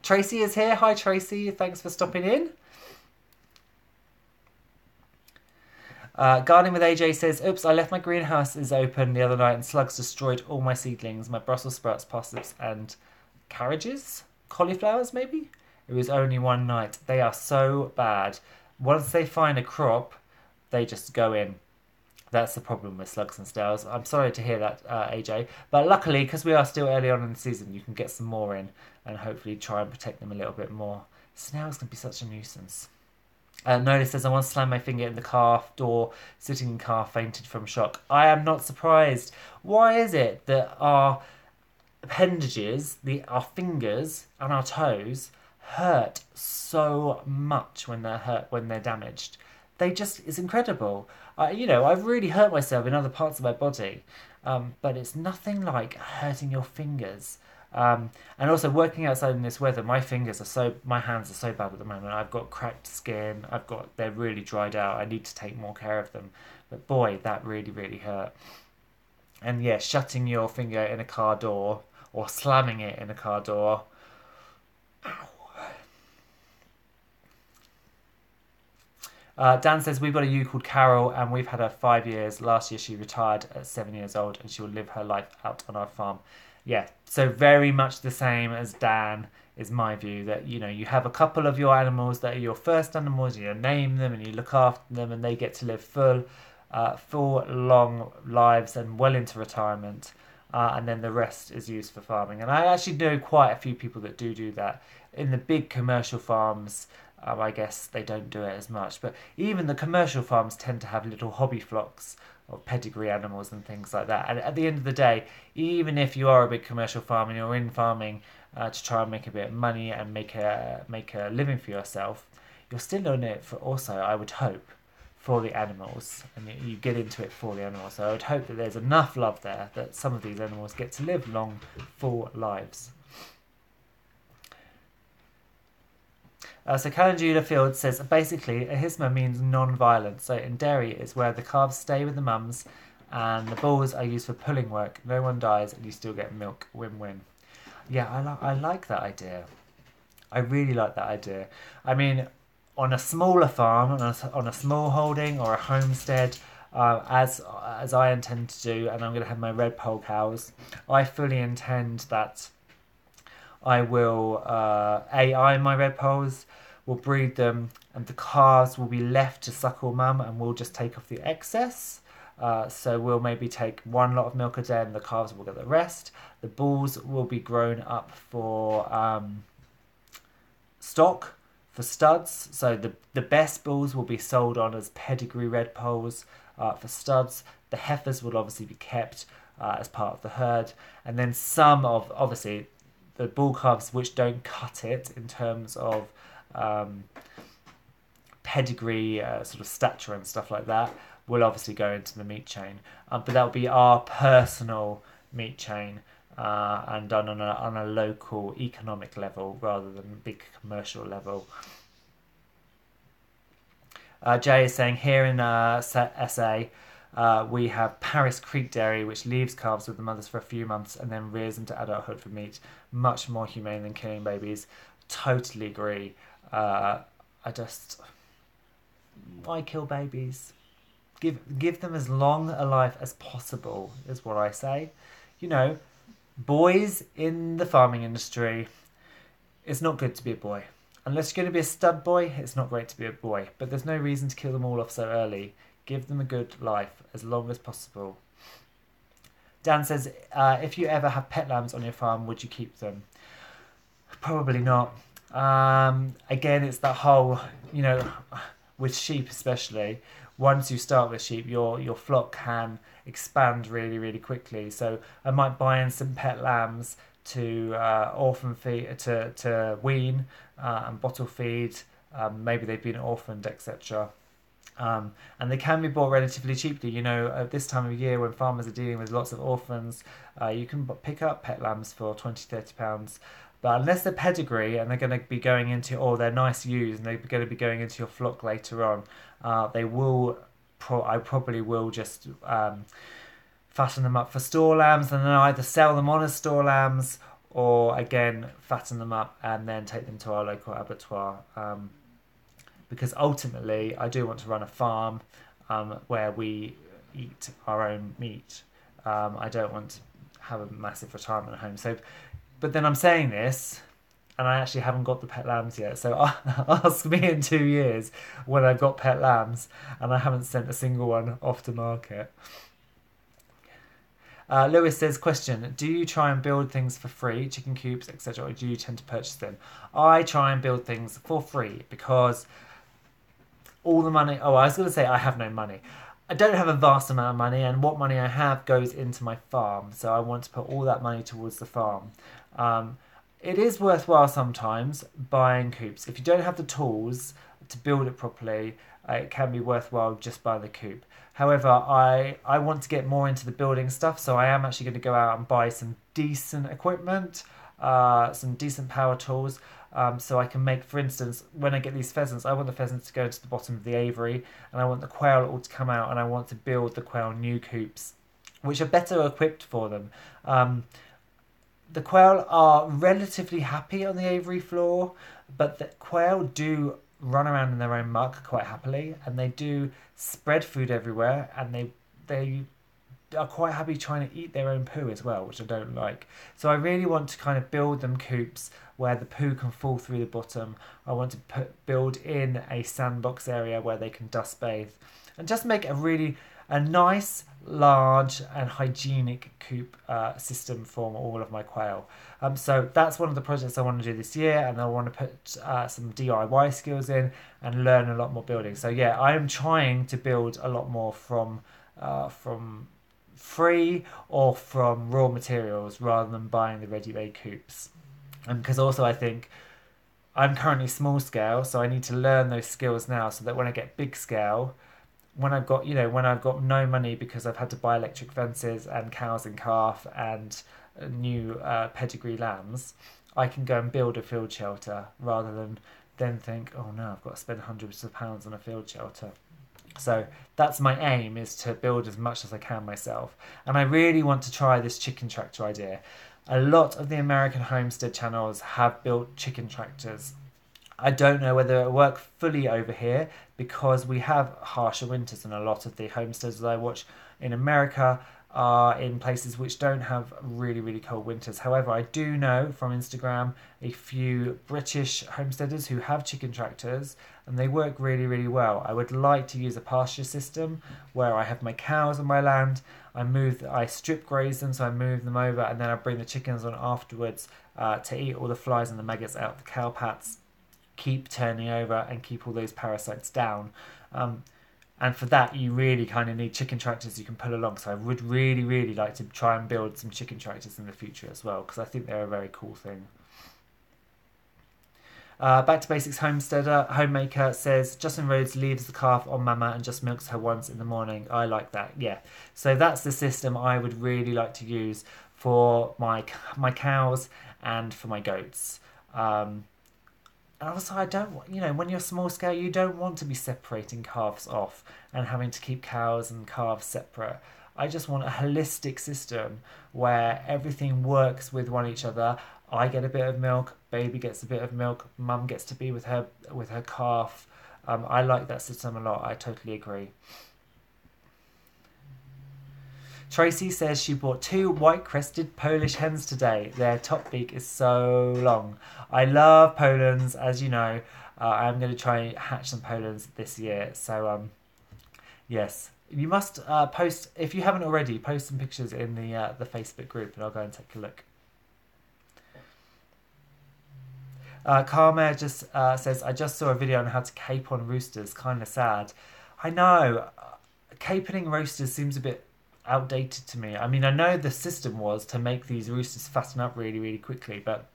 Tracy is here. Hi Tracy, thanks for stopping in. Gardening with AJ says, oops, I left my greenhouses open the other night and slugs destroyed all my seedlings, my Brussels sprouts, parsnips and carriages? Cauliflowers maybe? It was only one night. They are so bad. Once they find a crop, they just go in. That's the problem with slugs and snails. I'm sorry to hear that, AJ. But luckily, because we are still early on in the season, you can get some more in and hopefully try and protect them a little bit more. Snails can be such a nuisance. Nola says, I once slammed my finger in the car door, sitting in car, fainted from shock. I am not surprised. Why is it that our appendages, our fingers and our toes hurt so much when they're hurt, when they're damaged? It's incredible. I've really hurt myself in other parts of my body, but it's nothing like hurting your fingers. And also working outside in this weather, my hands are so bad at the moment. I've got cracked skin. They're really dried out. I need to take more care of them. But boy, that really, really hurt. And yeah, shutting your finger in a car door or slamming it in a car door. Ow. Dan says, we've got a ewe called Carol and we've had her 5 years. Last year she retired at 7 years old and she will live her life out on our farm. Yeah, so very much the same as Dan is my view, that you have a couple of your animals that are your first animals, you name them and you look after them and they get to live full long lives and well into retirement, and then the rest is used for farming. And I actually know quite a few people that do that. In the big commercial farms, I guess they don't do it as much, but even the commercial farms tend to have little hobby flocks of pedigree animals and things like that. And at the end of the day, even if you are a big commercial farm and you're in farming to try and make a bit of money and make a living for yourself, you're still in it for also, I would hope, for the animals, and you get into it for the animals. So I would hope that there's enough love there that some of these animals get to live long, full lives. So Calendula Field says, basically, ahisma means non-violent. So in dairy, it's where the calves stay with the mums and the bulls are used for pulling work. No one dies and you still get milk. Win-win. Yeah, I like that idea. I really like that idea. I mean, on a smaller farm, on a small holding or a homestead, as I intend to do, and I'm going to have my red pole cows, I fully intend that I will AI my red poles, will breed them, and the calves will be left to suckle mum, and we'll just take off the excess. So we'll maybe take one lot of milk a day, and the calves will get the rest. The bulls will be grown up for stock, for studs. So the best bulls will be sold on as pedigree red poles for studs. The heifers will obviously be kept as part of the herd, and then some of, obviously, the bull calves which don't cut it in terms of pedigree, sort of stature and stuff like that, will obviously go into the meat chain. But that will be our personal meat chain and done on a local economic level rather than big commercial level. Jay is saying, here in SA, we have Paris Creek Dairy, which leaves calves with the mothers for a few months and then rears them to adulthood for meat. Much more humane than killing babies. Totally agree. Why kill babies? Give them as long a life as possible, is what I say. Boys in the farming industry, it's not good to be a boy. Unless you're going to be a stud boy, it's not great to be a boy. But there's no reason to kill them all off so early. Give them a good life as long as possible. Dan says, if you ever have pet lambs on your farm, would you keep them? Probably not. Again, it's that whole, with sheep especially, once you start with sheep, your flock can expand really, really quickly. So I might buy in some pet lambs to orphan feed, to wean and bottle feed. Maybe they've been orphaned, etc. And they can be bought relatively cheaply. At this time of year when farmers are dealing with lots of orphans, you can pick up pet lambs for £20-30. But unless they're pedigree and they're going to be going into, they're nice ewes and they're going to be going into your flock later on, I probably will just fatten them up for store lambs and then either sell them on as store lambs or again fatten them up and then take them to our local abattoir, because ultimately I do want to run a farm where we eat our own meat. I don't want to have a massive retirement home. So, but then I'm saying this, and I actually haven't got the pet lambs yet. So ask me in 2 years when I've got pet lambs and I haven't sent a single one off to market. Lewis says, question, do you try and build things for free, chicken coops, etc., or do you tend to purchase them? I try and build things for free because all the money... Oh, I was going to say I have no money. I don't have a vast amount of money, and what money I have goes into my farm. So I want to put all that money towards the farm. It is worthwhile sometimes buying coops. If you don't have the tools to build it properly, it can be worthwhile just buying the coop. However, I want to get more into the building stuff, so I am actually going to go out and buy some decent equipment, some decent power tools, so I can make, for instance, when I get these pheasants, I want the pheasants to go to the bottom of the aviary, and I want the quail all to come out, and I want to build the quail new coops, which are better equipped for them. The quail are relatively happy on the aviary floor, but the quail do run around in their own muck quite happily, and they do spread food everywhere, and they are quite happy trying to eat their own poo as well, which I don't like. So I really want to kind of build them coops where the poo can fall through the bottom. I want to build in a sandbox area where they can dust bathe, and just make a nice, large and hygienic coop system for all of my quail. So that's one of the projects I want to do this year, and I want to put some DIY skills in and learn a lot more building. So yeah, I am trying to build a lot more from free or from raw materials rather than buying the ready-made coops. Because also I think I'm currently small scale, so I need to learn those skills now so that when I get big scale, when I've got no money because I've had to buy electric fences and cows and calf and new pedigree lambs, I can go and build a field shelter rather than then think, oh no, I've got to spend hundreds of pounds on a field shelter. So that's my aim, is to build as much as I can myself. And I really want to try this chicken tractor idea. A lot of the American homestead channels have built chicken tractors. I don't know whether it'll work fully over here because we have harsher winters, and a lot of the homesteads that I watch in America are in places which don't have really, really cold winters. However, I do know from Instagram a few British homesteaders who have chicken tractors, and they work really, really well. I would like to use a pasture system where I have my cows on my land, I strip graze them, so I move them over, and then I bring the chickens on afterwards to eat all the flies and the maggots out of the cow pats, keep turning over and keep all those parasites down. And for that, you really kind of need chicken tractors you can pull along. So I would really, really like to try and build some chicken tractors in the future as well, because I think they're a very cool thing. Back to Basics Homemaker says, Justin Rhodes leaves the calf on mama and just milks her once in the morning. I like that, yeah. So that's the system I would really like to use for my cows and for my goats. And also, I don't, when you're small scale, you don't want to be separating calves off and having to keep cows and calves separate. I just want a holistic system where everything works with each other. I get a bit of milk, baby gets a bit of milk, mum gets to be with her calf. I like that system a lot. I totally agree. Tracy says she bought 2 white-crested Polish hens today. Their top beak is so long. I love Polands, as you know. I'm going to try and hatch some Polands this year. So, yes. You must post, if you haven't already, post some pictures in the Facebook group, and I'll go and take a look. Karma just says, I just saw a video on how to cape on roosters. Kind of sad. I know. Capering roosters seems a bit outdated to me. I mean, I know the system was to make these roosters fatten up really, really quickly, but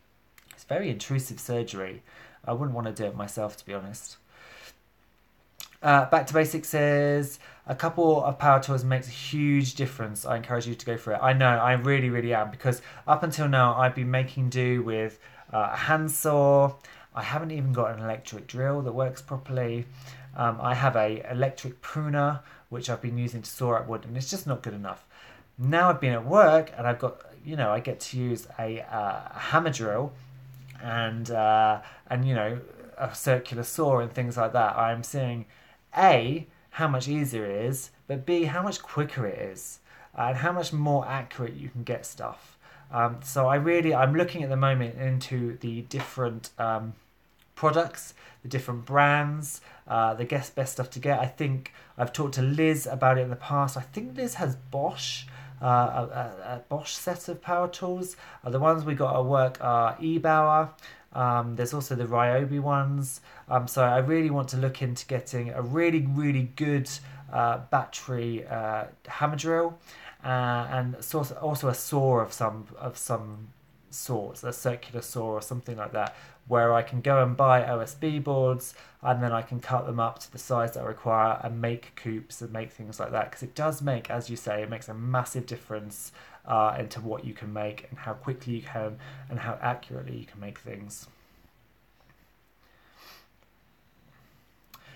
it's very intrusive surgery. I wouldn't want to do it myself, to be honest. Back to Basics says, a couple of power tools makes a huge difference. I encourage you to go for it. I know, I really, really am, because up until now, I've been making do with a handsaw. I haven't even got an electric drill that works properly. I have a electric pruner, which I've been using to saw up wood, and it's just not good enough. Now I've been at work and I've got, I get to use a hammer drill and a circular saw and things like that. I'm seeing A, how much easier it is, but B, how much quicker it is, and how much more accurate you can get stuff. So I'm looking at the moment into the different products, the different brands, the best stuff to get. I think I've talked to Liz about it in the past. I think Liz has Bosch, a Bosch set of power tools. The ones we got at work are eBauer. There's also the Ryobi ones. So I really want to look into getting a really, really good battery hammer drill, and also a saw of some sorts, a circular saw or something like that, where I can go and buy OSB boards and then I can cut them up to the size that I require and make coops and make things like that, because it does make, as you say, it makes a massive difference into what you can make and how quickly you can and how accurately you can make things.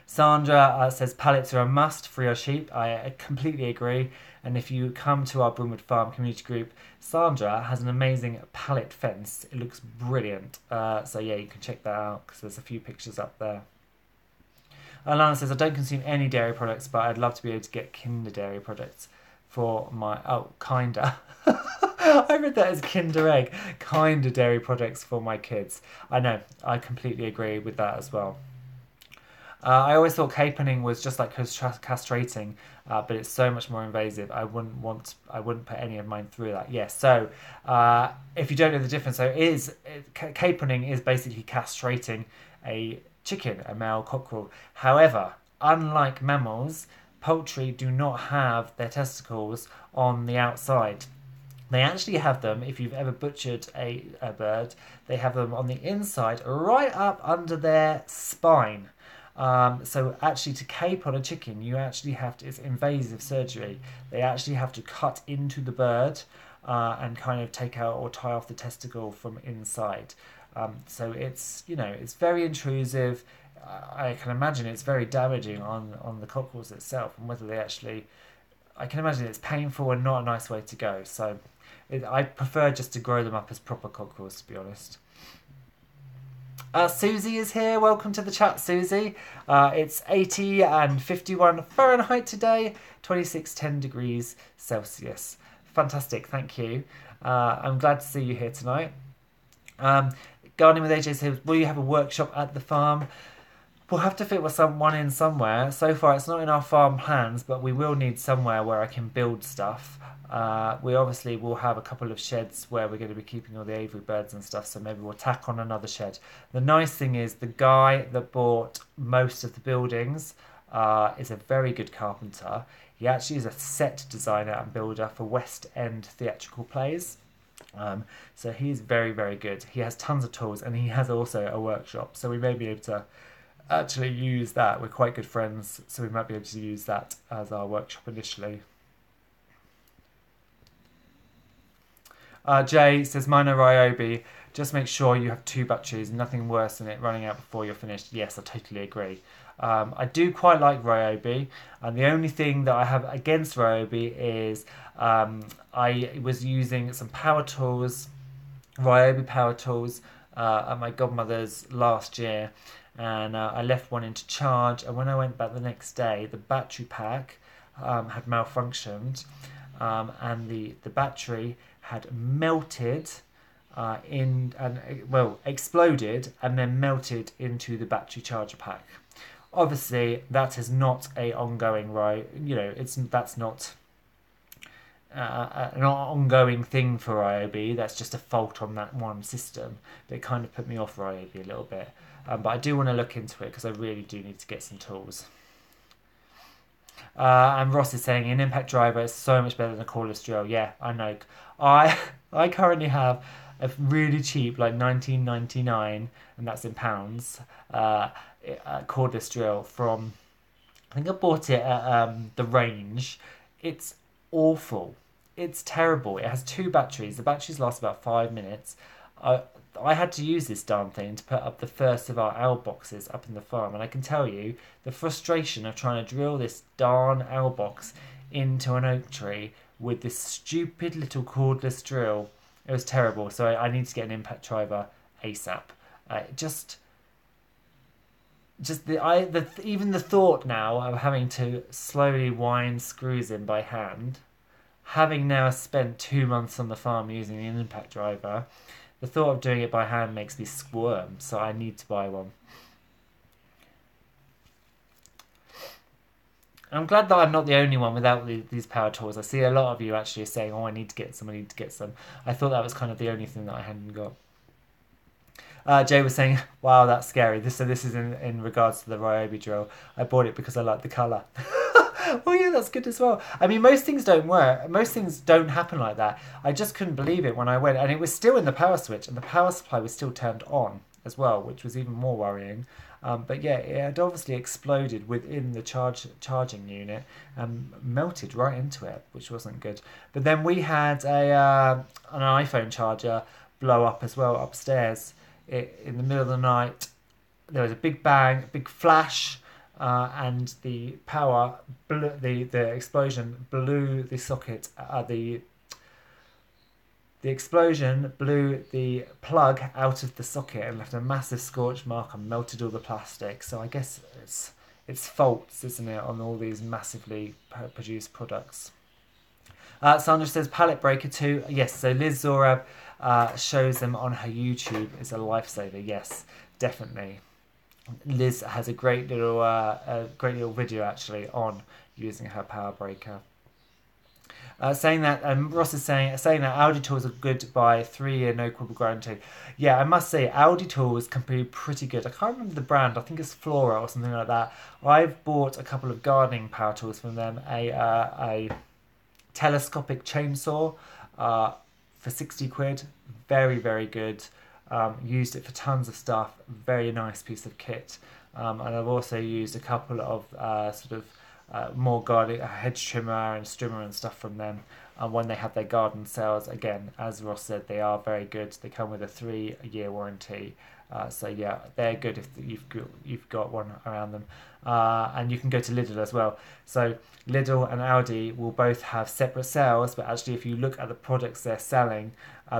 Sandra says pallets are a must for your sheep. I completely agree. And if you come to our Brimwood Farm community group, Sandra has an amazing pallet fence. It looks brilliant. So yeah, you can check that out because there's a few pictures up there. Alana says, I don't consume any dairy products, but I'd love to be able to get Kinder dairy products for my... Oh, kinda. I read that as Kinder Egg. Kinda dairy products for my kids. I know. I completely agree with that as well. I always thought caponing was just like castrating, but it's so much more invasive. I wouldn't put any of mine through that. Yes, so if you don't know the difference, caponing is basically castrating a chicken, a male cockerel. However, unlike mammals, poultry do not have their testicles on the outside. They actually have them, if you've ever butchered a bird, they have them on the inside, right up under their spine. So actually to cape on a chicken, you actually have to, it's invasive surgery. They actually have to cut into the bird and kind of take out or tie off the testicle from inside. So it's, it's very intrusive. I can imagine it's very damaging on the cockerels itself, and whether they actually, I can imagine it's painful and not a nice way to go. So I prefer just to grow them up as proper cockerels, to be honest. Susie is here. Welcome to the chat, Susie. It's 80 and 51 Fahrenheit today, 10 degrees Celsius. Fantastic, thank you. I'm glad to see you here tonight. Gardening with AJ says, will you have a workshop at the farm? We'll have to fit one in somewhere. So far, it's not in our farm plans, but we will need somewhere where I can build stuff. We obviously will have a couple of sheds where we're going to be keeping all the aviary birds and stuff, so maybe we'll tack on another shed. The nice thing is the guy that bought most of the buildings is a very good carpenter. He actually is a set designer and builder for West End theatrical plays. So he's very, very good. He has tons of tools, and he has also a workshop, so we may be able to actually use that. We're quite good friends, so we might be able to use that as our workshop initially. Jay says, mine are Ryobi. Just make sure you have 2 batteries. Nothing worse than it running out before you're finished. Yes, I totally agree. I do quite like Ryobi. And the only thing that I have against Ryobi is I was using some power tools, Ryobi power tools, at my godmother's last year. And I left one in to charge. And when I went back the next day, the battery pack had malfunctioned. And the battery had melted exploded and then melted into the battery charger pack. Obviously, that is not a ongoing that's not an ongoing thing for Ryobi. That's just a fault on that one system. That kind of put me off Ryobi a little bit. But I do want to look into it because I really do need to get some tools. And Ross is saying an impact driver is so much better than a cordless drill. Yeah, I know. I currently have a really cheap, like $19.99, and that's in pounds, cordless drill from, I think I bought it at the Range. It's awful. It's terrible. It has 2 batteries. The batteries last about 5 minutes. I had to use this darn thing to put up the first of our owl boxes up in the farm, and I can tell you the frustration of trying to drill this darn owl box into an oak tree with this stupid little cordless drill. It was terrible. So I need to get an impact driver ASAP. Even the thought now of having to slowly wind screws in by hand, having now spent 2 months on the farm using an impact driver, the thought of doing it by hand makes me squirm. So I need to buy one. I'm glad that I'm not the only one without these power tools. I see a lot of you actually saying, oh, I need to get some, I need to get some. I thought that was kind of the only thing that I hadn't got. Jay was saying, wow, that's scary. This is in regards to the Ryobi drill. I bought it because I like the colour. Oh yeah, that's good as well. I mean, most things don't work. Most things don't happen like that. I just couldn't believe it when I went. And it was still in the power switch. And the power supply was still turned on as well, which was even more worrying. But yeah, it had obviously exploded within the charging unit and melted right into it, which wasn't good. But then we had an iPhone charger blow up as well upstairs. In the middle of the night, there was a big bang, a big flash, and the explosion blew the socket. The explosion blew the plug out of the socket and left a massive scorch mark and melted all the plastic. So I guess it's faults, isn't it, on all these massively produced products. Sandra says pallet breaker too. Yes, so Liz Zorab shows them on her YouTube. It's a lifesaver. Yes, definitely. Liz has a great little video actually on using her power breaker. Saying that Ross is saying that Audi tools are good to buy, 3-year no quibble guarantee. Yeah, I must say Audi tools can be pretty good. I can't remember the brand. I think it's Flora or something like that. I've bought a couple of gardening power tools from them. A telescopic chainsaw for 60 quid. Very, very good. Used it for tons of stuff. Very nice piece of kit. And I've also used a couple of more garden hedge trimmer and strimmer and stuff from them. And when they have their garden sales, again, as Ross said, they are very good. They come with a 3-year warranty. So yeah, they're good if you've got one around them. And you can go to Lidl as well. So Lidl and Audi will both have separate sales, but actually if you look at the products they're selling,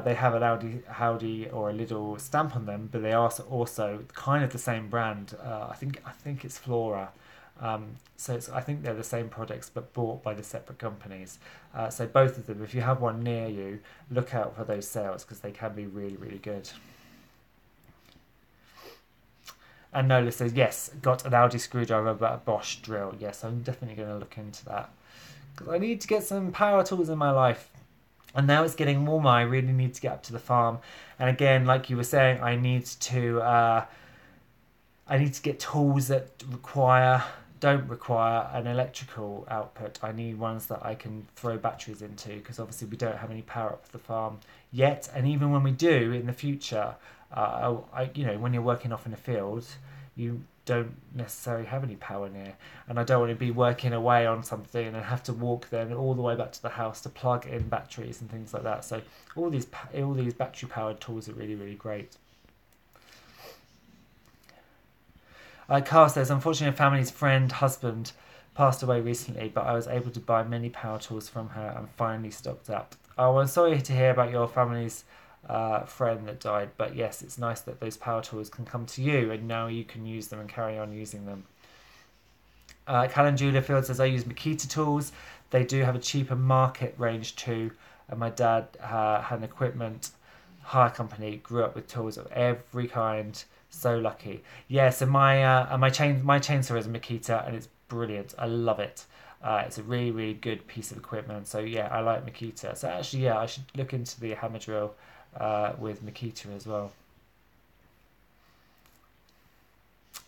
they have an Audi or a Lidl stamp on them, but they are also kind of the same brand. I think it's Flora. So I think they're the same products but bought by the separate companies. So both of them, if you have one near you, look out for those sales because they can be really, really good. And Nola says, yes, got an Audi screwdriver but a Bosch drill. Yes, I'm definitely going to look into that. Because I need to get some power tools in my life. And now it's getting warmer. I really need to get up to the farm. And again, like you were saying, I need to get tools that don't require an electrical output. I need ones that I can throw batteries into because obviously we don't have any power up for the farm yet. And even when we do in the future, when you're working off in a field, you don't necessarily have any power near, and I don't want to be working away on something and have to walk then all the way back to the house to plug in batteries and things like that. So all these battery powered tools are really, really great. Carl says, unfortunately, a family's husband passed away recently, but I was able to buy many power tools from her and finally stocked up. Oh, I'm sorry to hear about your family's friend that died, but yes, it's nice that those power tools can come to you and now you can use them and carry on using them. Callan Julierfield says, I use Makita tools. They do have a cheaper market range too, and my dad had an equipment hire company, grew up with tools of every kind. So lucky. Yeah, so my chainsaw is a Makita and it's brilliant. I love it. It's a really, really good piece of equipment. So yeah, I like Makita. So actually, yeah, I should look into the hammer drill with Makita as well.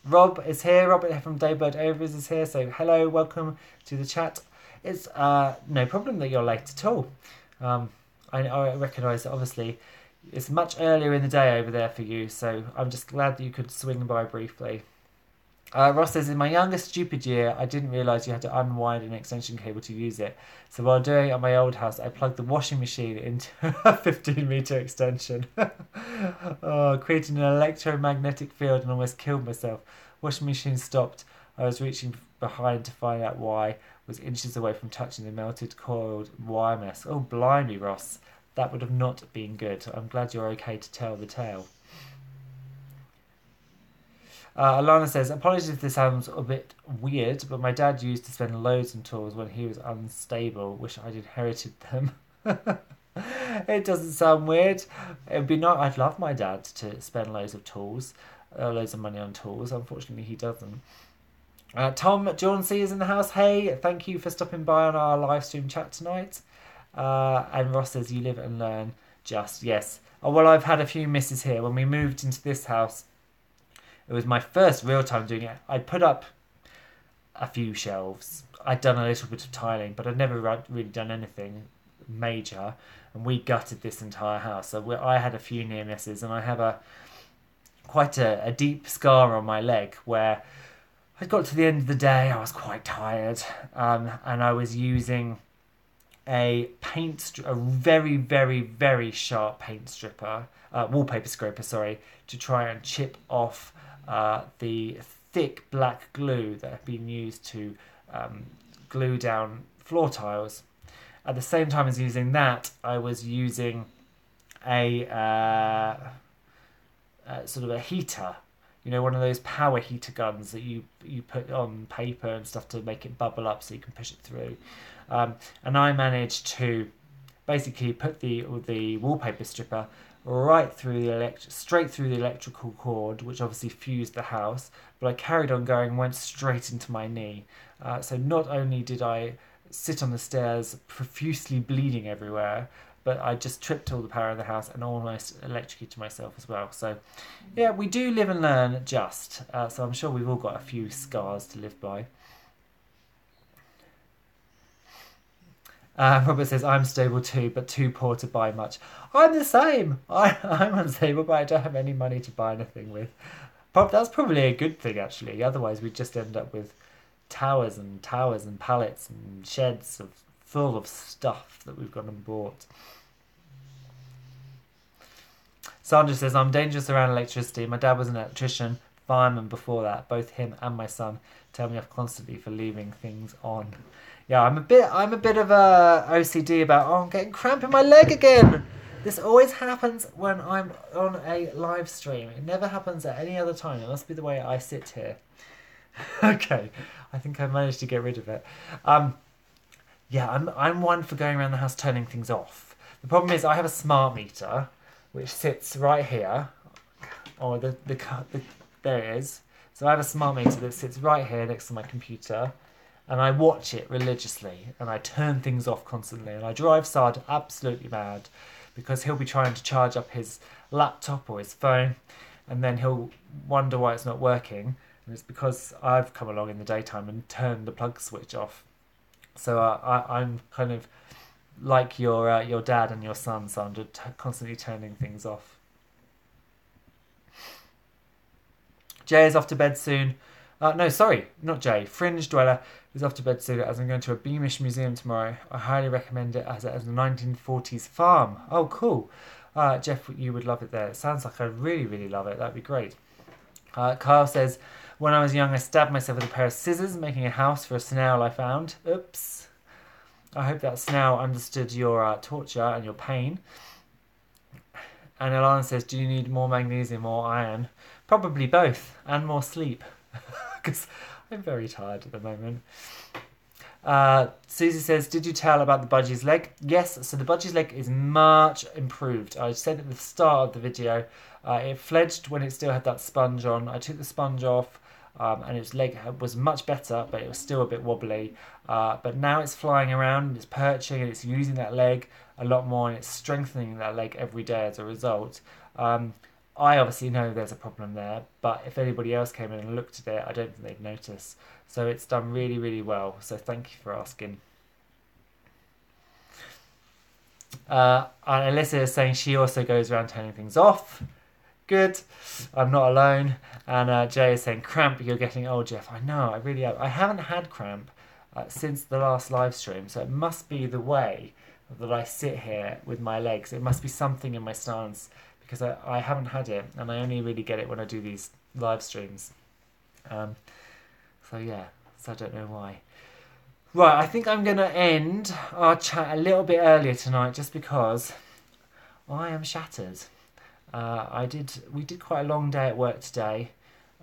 Rob is here. Robert from Daybird Overs is here. So hello, welcome to the chat. It's no problem that you're late at all. I recognise that obviously it's much earlier in the day over there for you, so I'm just glad that you could swing by briefly. Ross says, in my younger stupid year, I didn't realise you had to unwind an extension cable to use it. So while doing it at my old house, I plugged the washing machine into a 15-metre extension. Creating an electromagnetic field and almost killed myself. Washing machine stopped. I was reaching behind to find out why. was inches away from touching the melted coiled wire mess. Oh, blimey, Ross. That would have not been good. I'm glad you're okay to tell the tale. Alana says, apologies if this sounds a bit weird, but my dad used to spend loads on tools when he was unstable. Wish I'd inherited them. It doesn't sound weird. It'd be nice. I'd love my dad to spend loads of money on tools. Unfortunately, he doesn't. Tom Jauncey is in the house. Hey, thank you for stopping by on our live stream chat tonight. And Ross says, you live and learn. Just, yes. Oh, well, I've had a few misses here. When we moved into this house, it was my first real time doing it. I'd put up a few shelves. I'd done a little bit of tiling, but I'd never really done anything major. And we gutted this entire house. So I had a few near misses, and I have quite a deep scar on my leg where I got to the end of the day, I was quite tired, and I was using a very, very, very sharp paint stripper, wallpaper scraper, sorry, to try and chip off the thick black glue that had been used to glue down floor tiles. At the same time as using that, I was using a sort of a heater, you know, one of those power heater guns that you put on paper and stuff to make it bubble up so you can push it through. And I managed to basically put the wallpaper stripper straight through the electrical cord, which obviously fused the house, but I carried on going and went straight into my knee. So not only did I sit on the stairs profusely bleeding everywhere, but I just tripped all the power in the house and almost electrocuted myself as well. So yeah, we do live and learn just. So I'm sure we've all got a few scars to live by. Robert says, I'm stable too, but too poor to buy much. I'm the same. I'm unstable, but I don't have any money to buy anything with. That's probably a good thing, actually. Otherwise, we'd just end up with towers and pallets and sheds full of stuff that we've gone and bought. Sandra says, I'm dangerous around electricity. My dad was an electrician, fireman before that. Both him and my son tell me off constantly for leaving things on. Yeah, I'm a bit of a OCD about, I'm getting cramp in my leg again. This always happens when I'm on a live stream. It never happens at any other time. It must be the way I sit here. Okay, I think I managed to get rid of it. Yeah, I'm one for going around the house turning things off. The problem is I have a smart meter which sits right here. Or there it is. So I have a smart meter that sits right here next to my computer. And I watch it religiously, and I turn things off constantly, and I drive Sard absolutely mad because he'll be trying to charge up his laptop or his phone, and then he'll wonder why it's not working, and it's because I've come along in the daytime and turned the plug switch off. So I'm kind of like your dad and your son, Sandra, constantly turning things off. Jay is off to bed soon. No, sorry, not Jay. Fringe Dweller is off to bed soon as I'm going to a Beamish museum tomorrow. I highly recommend it as a 1940s farm. Oh, cool. Jeff, you would love it there. It sounds like I'd really, really love it. That'd be great. Kyle says, when I was young, I stabbed myself with a pair of scissors, making a house for a snail I found. Oops. I hope that snail understood your torture and your pain. And Alana says, do you need more magnesium or iron? Probably both, and more sleep. Because I'm very tired at the moment. Susie says, did you tell about the budgie's leg? Yes, so the budgie's leg is much improved. I said at the start of the video, it fledged when it still had that sponge on. I took the sponge off and its leg was much better, but it was still a bit wobbly. But now it's flying around, it's perching, and it's using that leg a lot more, and it's strengthening that leg every day as a result. I obviously know there's a problem there, but if anybody else came in and looked at it, I don't think they'd notice. So it's done really, really well. So thank you for asking. And Alyssa is saying she also goes around turning things off. Good. I'm not alone. And Jay is saying, cramp, you're getting old, Jeff. I know, I really am. I haven't had cramp since the last live stream, so it must be the way that I sit here with my legs. It must be something in my stance, because I haven't had it, and I only really get it when I do these live streams. So yeah, so I don't know why. Right, I think I'm going to end our chat a little bit earlier tonight just because I am shattered. We did quite a long day at work today.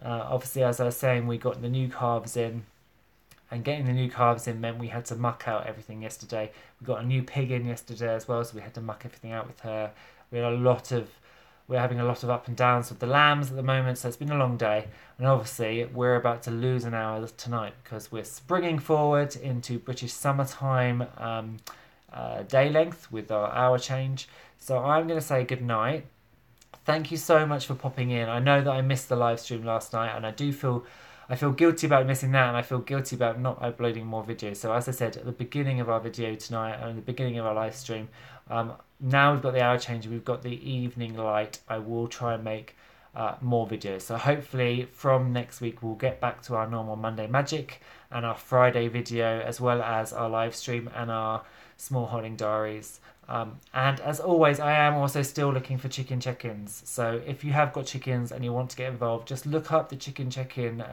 Obviously, as I was saying, we got the new calves in, and getting the new calves in meant we had to muck out everything yesterday. We got a new pig in yesterday as well, so we had to muck everything out with her. We're having a lot of up and downs with the lambs at the moment, so it's been a long day. And obviously, we're about to lose an hour tonight because we're springing forward into British summertime day length with our hour change. So I'm going to say good night. Thank you so much for popping in. I know that I missed the live stream last night, and I feel guilty about missing that, and I feel guilty about not uploading more videos. So as I said at the beginning of our video tonight, and the beginning of our live stream, now we've got the hour change, we've got the evening light, I will try and make more videos. So hopefully from next week we'll get back to our normal Monday magic and our Friday video, as well as our live stream and our small holding diaries. And as always, I am also still looking for chicken check-ins. So if you have got chickens and you want to get involved, just look up the chicken check-in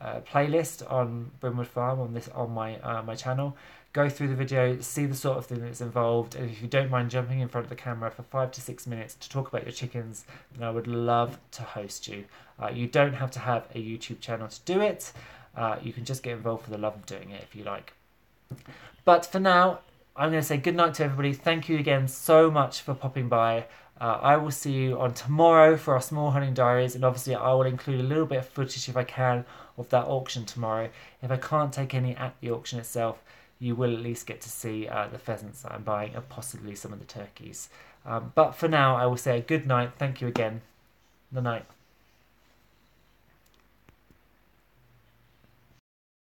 playlist on Brimwood Farm on my channel. Go through the video, see the sort of thing that's involved, and if you don't mind jumping in front of the camera for 5 to 6 minutes to talk about your chickens, then I would love to host you. You don't have to have a YouTube channel to do it. You can just get involved for the love of doing it if you like. But for now, I'm going to say good night to everybody. Thank you again so much for popping by. I will see you on tomorrow for our small hunting diaries, and obviously I will include a little bit of footage if I can of that auction tomorrow. If I can't take any at the auction itself, you will at least get to see the pheasants that I'm buying and possibly some of the turkeys. But for now, I will say good night. Thank you again. Good night.